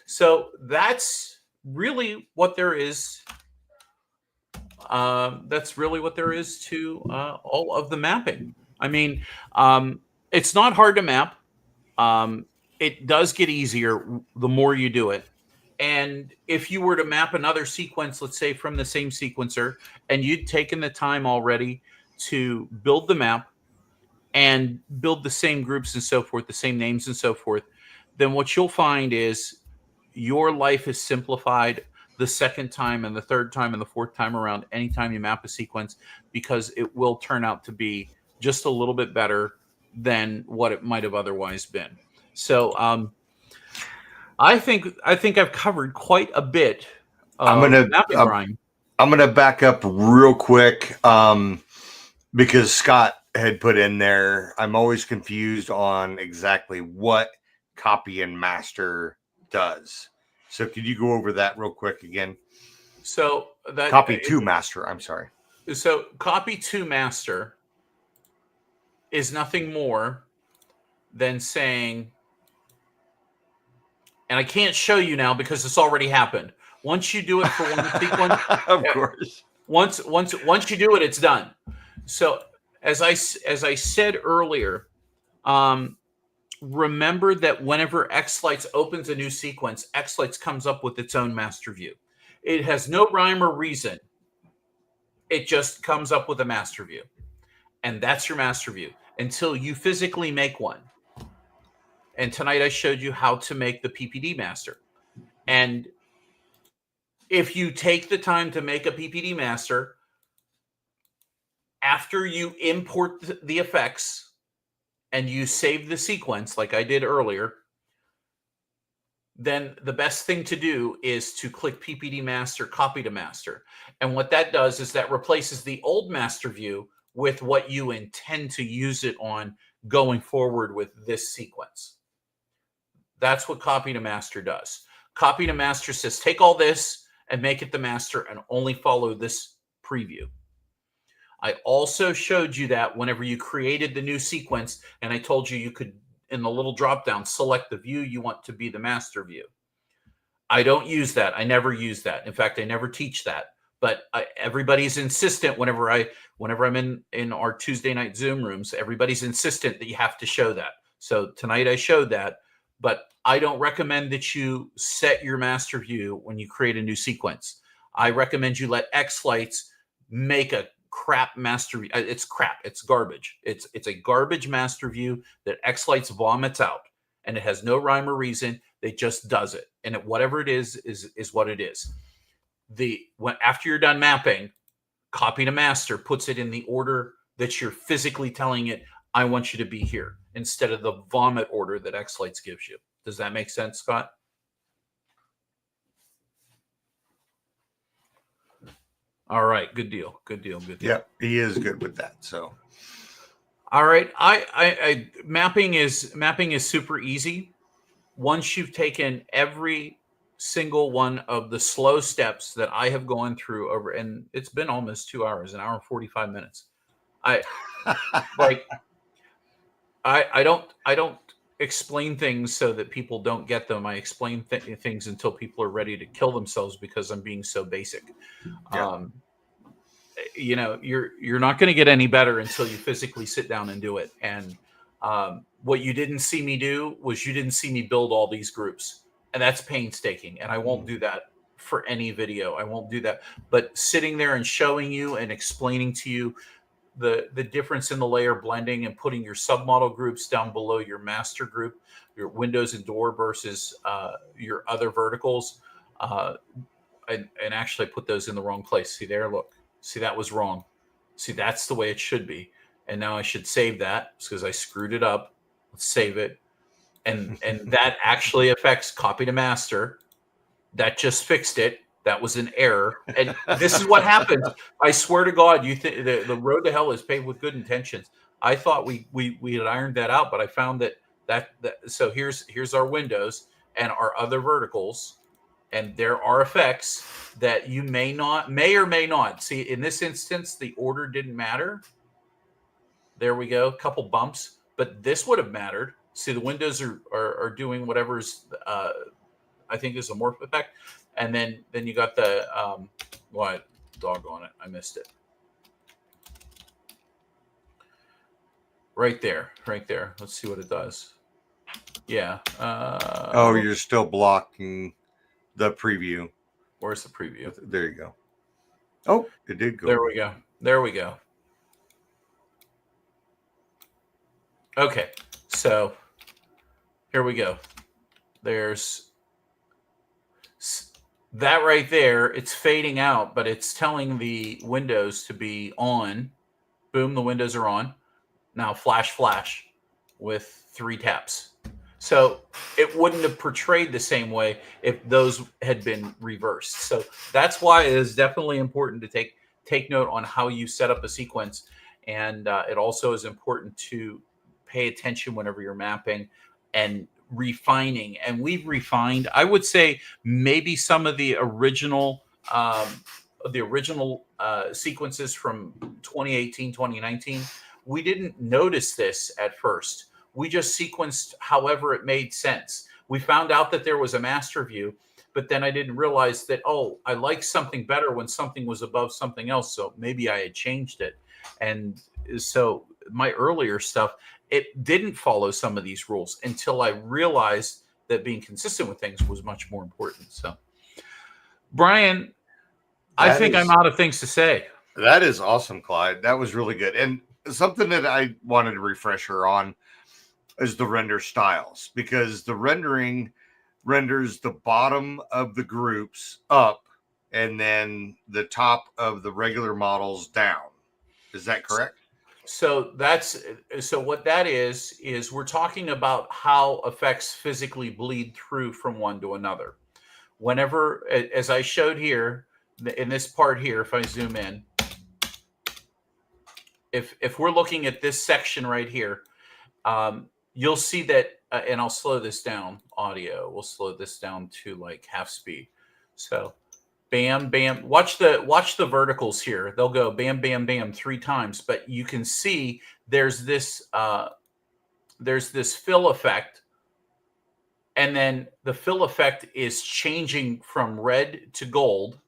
So that's really what there is. That's really what there is to all of the mapping. I mean, it's not hard to map. It does get easier the more you do it. And if you were to map another sequence, let's say from the same sequencer, and you'd taken the time already to build the map and build the same groups and so forth, the same names and so forth, then what you'll find is your life is simplified the second time and the third time and the fourth time around anytime you map a sequence, because it will turn out to be just a little bit better than what it might have otherwise been. So I think I've covered quite a bit of mapping, Brian. I'm gonna back up real quick because Scott had put in there. I'm always confused on exactly what copy and master does. So could you go over that real quick again? So that copy to master. I'm sorry. So copy to master is nothing more than saying, and I can't show you now because it's already happened. Once you do it for one sequence, of course. Once you do it, it's done. So as I said earlier, remember that whenever xLights opens a new sequence, xLights comes up with its own master view. It has no rhyme or reason. It just comes up with a master view. And that's your master view until you physically make one. And tonight I showed you how to make the PPD master. And if you take the time to make a PPD master, after you import the effects and you save the sequence like I did earlier, then the best thing to do is to click PPD master, copy to master. And what that does is that replaces the old master view with what you intend to use it on going forward with this sequence. That's what copy to master does. Copy to master says, take all this and make it the master and only follow this preview. I also showed you that whenever you created the new sequence, and I told you could, in the little drop down, select the view you want to be the master view. I don't use that. I never use that. In fact, I never teach that. But everybody's insistent whenever I'm in our Tuesday night Zoom rooms, everybody's insistent that you have to show that. So tonight I showed that, but I don't recommend that you set your master view when you create a new sequence. I recommend you let xLights make a crap master view. It's crap. It's garbage. It's a garbage master view that xLights vomits out, and it has no rhyme or reason. It just does it, and whatever it is what it is. After you're done mapping, copy to master puts it in the order that you're physically telling it, I want you to be here. instead of the vomit order that xLights gives you. Does that make sense, Scott? All right, good deal. Yep, he is good with that. So, all right, I mapping is super easy. Once you've taken every single one of the slow steps that I have gone through over, and it's been almost 2 hours, an hour and 45 minutes. I don't explain things so that people don't get them. I explain things until people are ready to kill themselves because I'm being so basic. yeah. You're not going to get any better until you physically sit down and do it. And what you didn't see me do was you didn't see me build all these groups, and that's painstaking. And I won't do that for any video. I won't do that. But sitting there and showing you and explaining to you the difference in the layer blending and putting your submodel groups down below your master group, your windows and door versus your other verticals, and actually put those in the wrong place. See there, look. See, that was wrong. See, that's the way it should be. And now I should save that because I screwed it up. Let's save it. And that actually affects copy to master. That just fixed it. That was an error. And this is what happens. I swear to God, you think the road to hell is paved with good intentions. I thought we had ironed that out, but I found that so here's our windows and our other verticals. And there are effects that you may or may not see. In this instance, the order didn't matter. There we go, a couple bumps, but this would have mattered. See, the windows are doing whatever's I think is a morph effect, and then you got the what? Doggone it, I missed it. Right there. Let's see what it does. Yeah. Oh, you're still blocking the preview. Where's the preview? There you go. Oh, it did go. There we go. Okay, so here we go. There's that right there. It's fading out, but it's telling the windows to be on. Boom, the windows are on. Now flash with 3 taps. So it wouldn't have portrayed the same way if those had been reversed. So that's why it is definitely important to take note on how you set up a sequence. And it also is important to pay attention whenever you're mapping and refining. And we've refined, I would say, maybe some of the original sequences from 2018, 2019. We didn't notice this at first. We just sequenced however it made sense. We found out that there was a master view, but then I didn't realize that, oh, I like something better when something was above something else. So maybe I had changed it. And so my earlier stuff, it didn't follow some of these rules until I realized that being consistent with things was much more important. So, Brian, I think I'm out of things to say. That is awesome, Clyde. That was really good. And something that I wanted to refresh her on is the render styles, because the rendering renders the bottom of the groups up and then the top of the regular models down. Is that correct? So what that is we're talking about how effects physically bleed through from one to another. Whenever, as I showed here in this part here, if I zoom in, if we're looking at this section right here, you'll see that, and I'll slow this down, audio. We'll slow this down to like half speed. So bam, bam. Watch the verticals here. They'll go bam, bam, bam 3 times, but you can see there's this fill effect, and then the fill effect is changing from red to gold,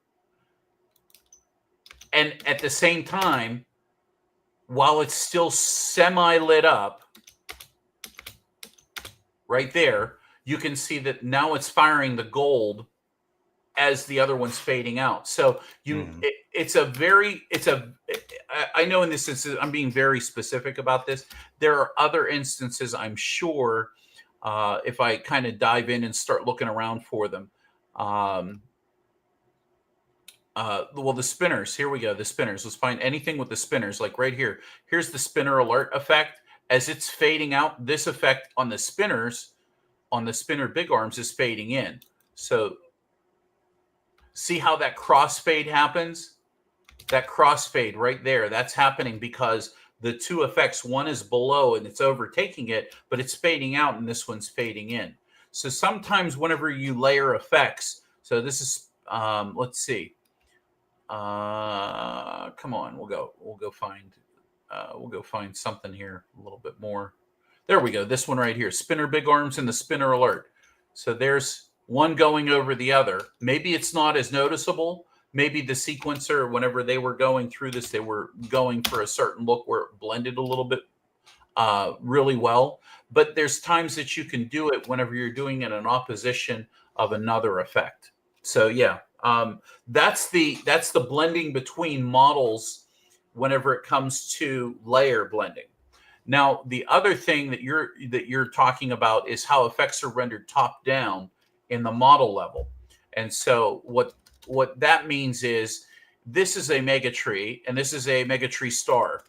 and at the same time, while it's still semi lit up, right there, you can see that now it's firing the gold as the other one's fading out. So I know in this instance, I'm being very specific about this. There are other instances, I'm sure, if I kind of dive in and start looking around for them. Well, the spinners, here we go. The spinners, let's find anything with the spinners, like right here. Here's the spinner alert effect. as it's fading out, this effect on the spinners, on the spinner big arms, is fading in. So see how that crossfade happens? That crossfade right there, that's happening because the two effects, one is below and it's overtaking it, but it's fading out, and this one's fading in. So sometimes whenever you layer effects, so this is, let's see. Come on, we'll go find something here a little bit more. There we go. This one right here, spinner big arms and the spinner alert. So there's one going over the other. Maybe it's not as noticeable. Maybe the sequencer, whenever they were going through this, they were going for a certain look where it blended a little bit really well. But there's times that you can do it whenever you're doing it in opposition of another effect. So yeah, that's the blending between models whenever it comes to layer blending. Now, the other thing that you're talking about is how effects are rendered top down in the model level. And so what that means is this is a MegaTree and this is a MegaTree star.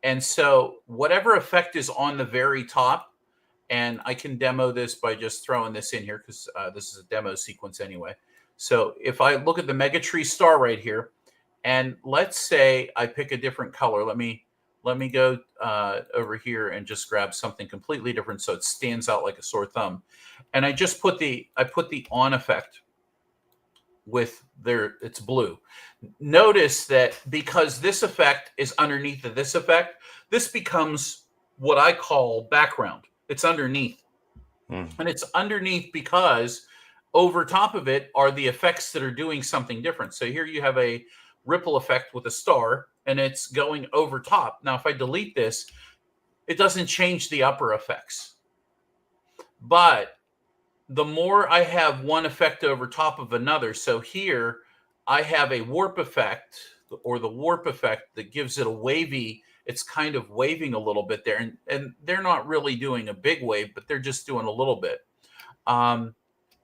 And so whatever effect is on the very top, and I can demo this by just throwing this in here because this is a demo sequence anyway. So if I look at the MegaTree star right here, and let's say I pick a different color. Let me go over here and just grab something completely different so it stands out like a sore thumb. And I just put the on effect with it's blue. Notice that because this effect is underneath of this effect, this becomes what I call background. It's underneath. And it's underneath because over top of it are the effects that are doing something different. So here you have a ripple effect with a star, and it's going over top. Now, if I delete this, it doesn't change the upper effects. But the more I have one effect over top of another, so here I have a warp effect, or the warp effect that gives it a wavy, it's kind of waving a little bit there. And they're not really doing a big wave, but they're just doing a little bit.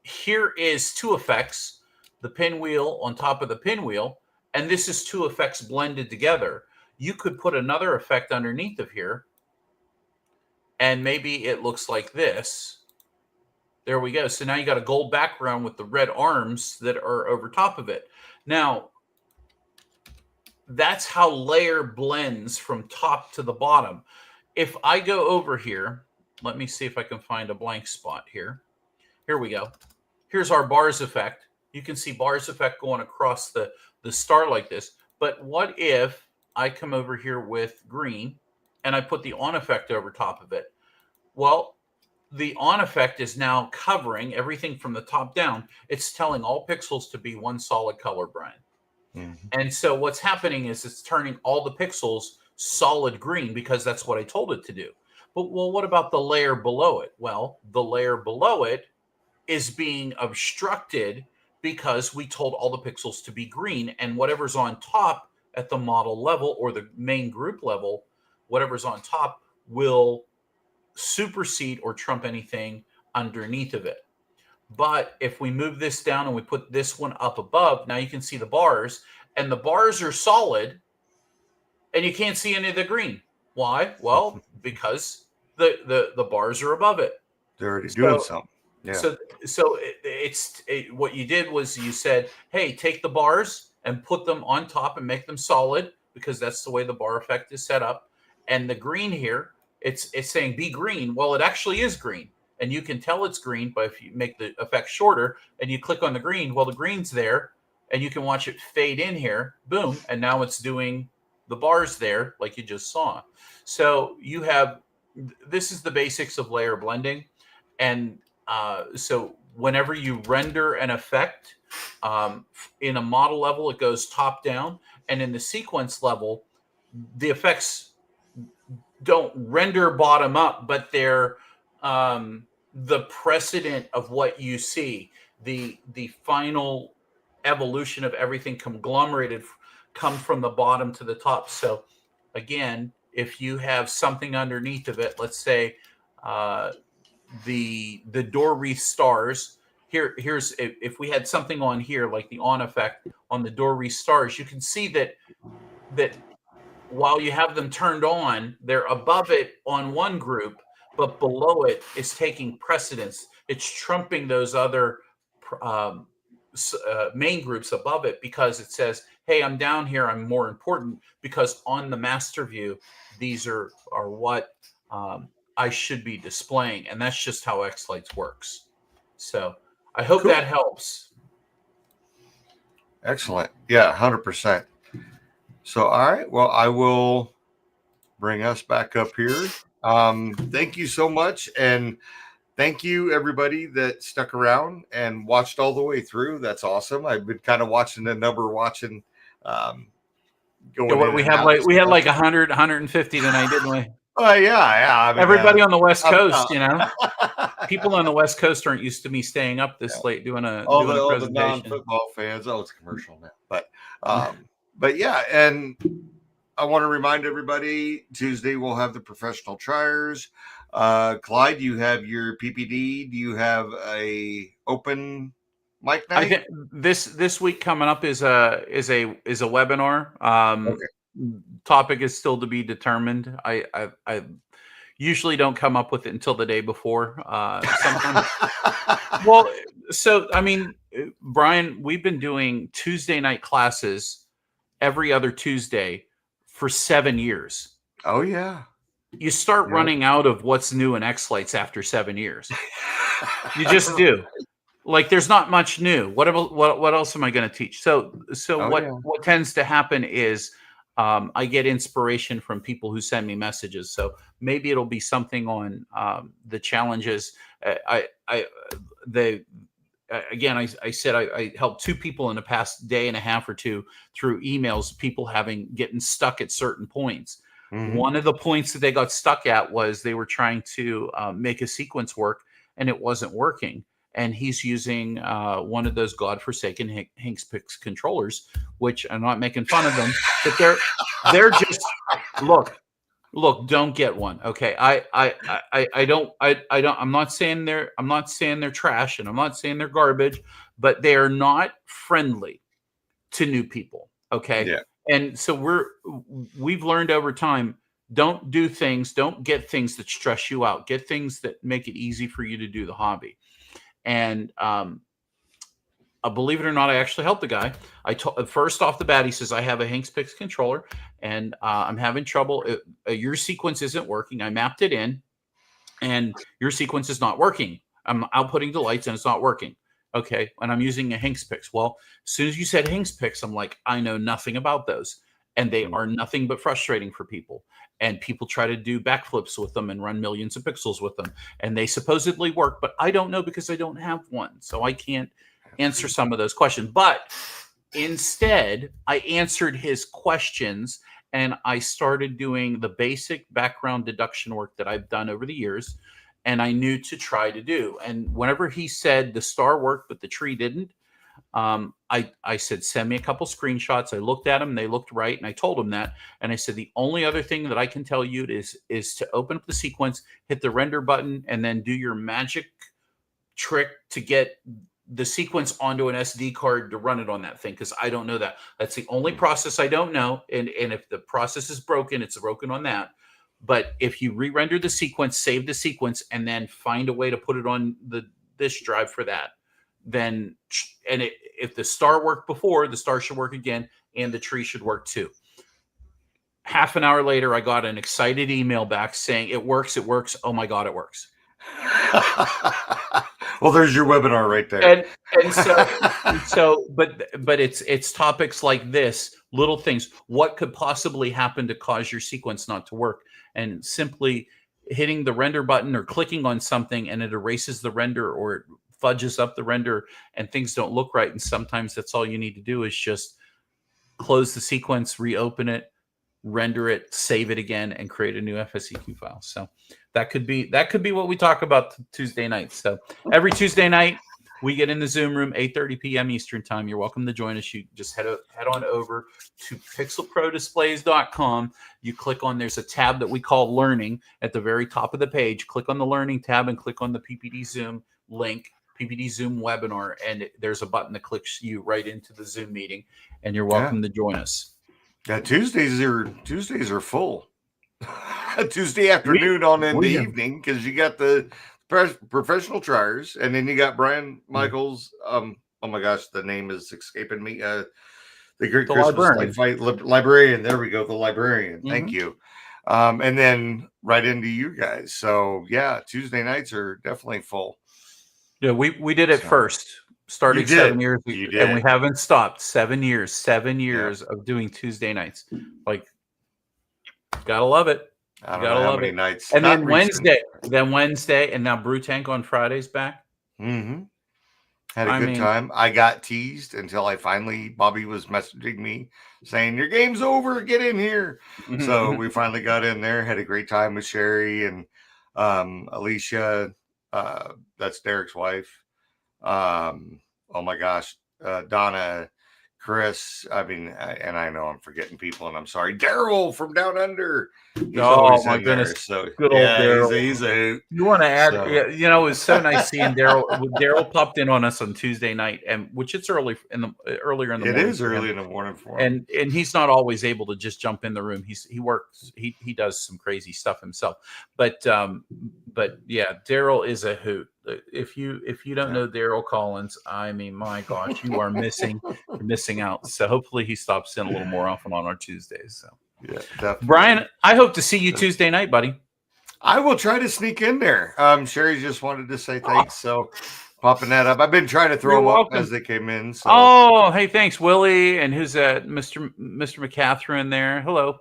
Here is two effects, the pinwheel on top of the pinwheel, and this is two effects blended together. You could put another effect underneath of here, and maybe it looks like this. There we go. So now you got a gold background with the red arms that are over top of it. Now, that's how layer blends from top to the bottom. If I go over here, let me see if I can find a blank spot here. Here we go. Here's our bars effect. You can see bars effect going across the star like this. But what if I come over here with green and I put the on effect over top of it? Well, the on effect is now covering everything from the top down. It's telling all pixels to be one solid color, Brian. And so what's happening is it's turning all the pixels solid green because that's what I told it to do. But well, what about the layer below it? Well, the layer below it is being obstructed because we told all the pixels to be green, and whatever's on top at the model level or the main group level, whatever's on top will supersede or trump anything underneath of it. But if we move this down and we put this one up above, now you can see the bars, and the bars are solid, and you can't see any of the green. Why? Well, because the bars are above it. They're already doing something. Yeah. So what you did was you said, hey, take the bars and put them on top and make them solid, because that's the way the bar effect is set up. And the green here, it's saying be green. Well, it actually is green. And you can tell it's green, but if you make the effect shorter and you click on the green, well, the green's there, and you can watch it fade in here, boom, and now it's doing the bars there like you just saw. So you have, this is the basics of layer blending. And so whenever you render an effect in a model level, it goes top down, and in the sequence level, the effects don't render bottom up, but they're the precedent of what you see, the final evolution of everything conglomerated come from the bottom to the top. So again, if you have something underneath of it, let's say the door wreath stars, here's if we had something on here like the on effect on the door wreath stars, you can see that while you have them turned on, they're above it on one group, but below it is taking precedence. It's trumping those other um, main groups above it because it says, hey, I'm down here, I'm more important, because on the master view, these are what I should be displaying. And that's just how xLights works. So I hope Cool. that helps. Excellent. Yeah, 100%. So, all right. Well, I will bring us back up here. Thank you so much. And thank you, everybody that stuck around and watched all the way through. That's awesome. I've been kind of watching the number, going in We and had out. we had like 100, 150 tonight, didn't we? Yeah. I mean, Everybody on the West I'm Coast, not- people on the West Coast aren't used to me staying up this late doing a all doing a the presentation. non-football fans. Oh, it's commercial now, but yeah, and I want to remind everybody, Tuesday we'll have the professional triers. Clyde, you have your PPD. Do you have a open mic night? I think this week coming up is a webinar. Okay. Topic is still to be determined. I usually don't come up with it until the day before. Sometimes. Well, so I mean, Brian, we've been doing Tuesday night classes every other Tuesday for 7 years. Oh yeah. You start running out of what's new in xLights after 7 years. You just do. Like, there's not much new. What else am I going to teach? So what tends to happen is I get inspiration from people who send me messages. So maybe it'll be something on the challenges. I said I helped 2 people in the past day and a half or two through emails, people getting stuck at certain points. Mm-hmm. One of the points that they got stuck at was they were trying to make a sequence work and it wasn't working. And he's using one of those godforsaken Hinkspix controllers, which I'm not making fun of them, but they're just look, don't get one. Okay. I'm not saying they're trash and I'm not saying they're garbage, but they are not friendly to new people. Okay. Yeah. And so we've learned over time, don't get things that stress you out, get things that make it easy for you to do the hobby. And believe it or not, I actually helped the guy. First off the bat, he says, I have a Hinkspix controller and I'm having trouble. Your sequence isn't working. I mapped it in and your sequence is not working. I'm outputting the lights and it's not working. Okay. And I'm using a Hinkspix. Well, as soon as you said Hinkspix, I'm like, I know nothing about those. And they are nothing but frustrating for people. And people try to do backflips with them and run millions of pixels with them. And they supposedly work, but I don't know because I don't have one. So I can't answer some of those questions. But instead, I answered his questions and I started doing the basic background deduction work that I've done over the years. And I knew to try to do. And whenever he said the star worked, but the tree didn't, I said, send me a couple screenshots. I looked at them. They looked right. And I told him that. And I said, the only other thing that I can tell you is to open up the sequence, hit the render button, and then do your magic trick to get the sequence onto an SD card to run it on that thing. Because I don't know that. That's the only process I don't know. And if the process is broken, it's broken on that. But if you re-render the sequence, save the sequence, and then find a way to put it on the disk drive for that, then if the star worked before, the star should work again, and the tree should work too. Half an hour later, I got an excited email back saying, it works. Oh my God, it works. Well, there's your webinar right there. But it's topics like this, little things. What could possibly happen to cause your sequence not to work? And simply hitting the render button or clicking on something and it erases the render or it fudges up the render and things don't look right. And sometimes that's all you need to do is just close the sequence, reopen it, render it, save it again, and create a new FSEQ file. So that could be what we talk about Tuesday nights. So every Tuesday night we get in the Zoom room, 8:30 p.m. Eastern time. You're welcome to join us. You just head on over to pixelprodisplays.com. You click on, there's a tab that we call Learning at the very top of the page. Click on the Learning tab and click on the PPD Zoom link, PPD Zoom webinar, and there's a button that clicks you right into the Zoom meeting, and you're welcome to join us. Yeah, Tuesdays are full. Tuesday afternoon on in the evening, because you got the professional triers, and then you got Brian Michaels. Oh my gosh, the name is escaping me. The Great Christmas librarian. There we go, the librarian. Thank you. And then right into you guys. So yeah, Tuesday nights are definitely full. Yeah, we did it first. Starting 7 years, and we haven't stopped. 7 years of doing Tuesday nights. Like, gotta love it. I don't know how many nights. And then Wednesday, and now Brew Tank on Fridays back. Mm-hmm. Had a good time. I got teased until Bobby was messaging me saying, "Your game's over, get in here." So we finally got in there, had a great time with Sherry and Alicia. That's Derek's wife. Oh my gosh, Donna, Chris. I mean, and I know I'm forgetting people, and I'm sorry. Daryl from Down Under. He's my goodness! There, so good old Daryl. He's a. You want to add? So. Yeah, it was so nice seeing Daryl. Daryl popped in on us on Tuesday night, and which it's earlier in the morning. It is early in the morning for him, and he's not always able to just jump in the room. He works. He does some crazy stuff himself, but yeah, Daryl is a hoot. If you don't know Daryl Collins, I mean, my gosh, you are missing out. So hopefully he stops in a little more often on our Tuesdays. So yeah, definitely. Brian, I hope to see you Tuesday night, buddy. I will try to sneak in there. Sherry just wanted to say thanks, so popping that up. I've been trying to throw them up as they came in. So. Oh, hey, thanks, Willie, and who's that? Mr. McCatherine there. Hello.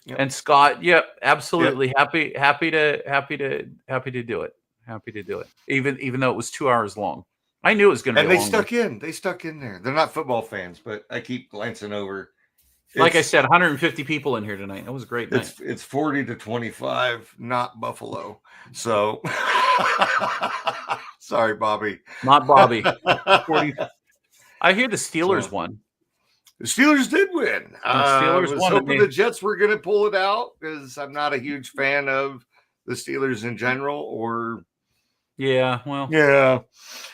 Yep. And Scott. Yep, absolutely. Yep. Happy to do it. Happy to do it, even though it was 2 hours long. I knew it was going to be. And they stuck in there. They're not football fans, but I keep glancing over. Like I said, 150 people in here tonight. It was a great night. It's 40 to 25, not Buffalo. So sorry, Bobby. Not Bobby. 40. I hear the Steelers won. The Steelers did win. I was hoping the Jets were going to pull it out, because I'm not a huge fan of the Steelers in general, yeah, well, yeah.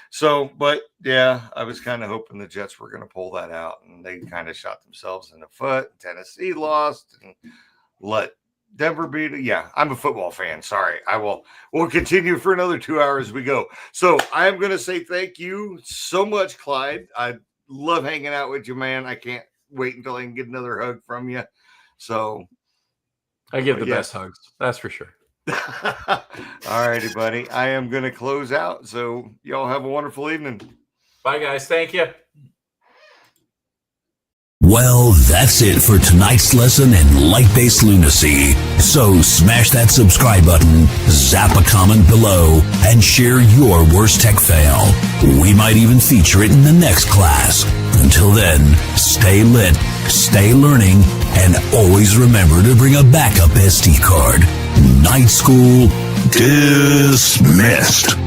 So, but yeah, I was kind of hoping the Jets were going to pull that out, and they kind of shot themselves in the foot. Tennessee lost and let Denver beat it. Yeah, I'm a football fan. Sorry. We'll continue for another 2 hours as we go. So I am going to say thank you so much, Clyde. I love hanging out with you, man. I can't wait until I can get another hug from you. So I give the best hugs. That's for sure. All righty, buddy. I am going to close out. So y'all have a wonderful evening. Bye, guys. Thank you. Well, that's it for tonight's lesson in light-based lunacy. So smash that subscribe button, zap a comment below, and share your worst tech fail. We might even feature it in the next class. Until then, stay lit, stay learning, and always remember to bring a backup SD card. Night School dismissed.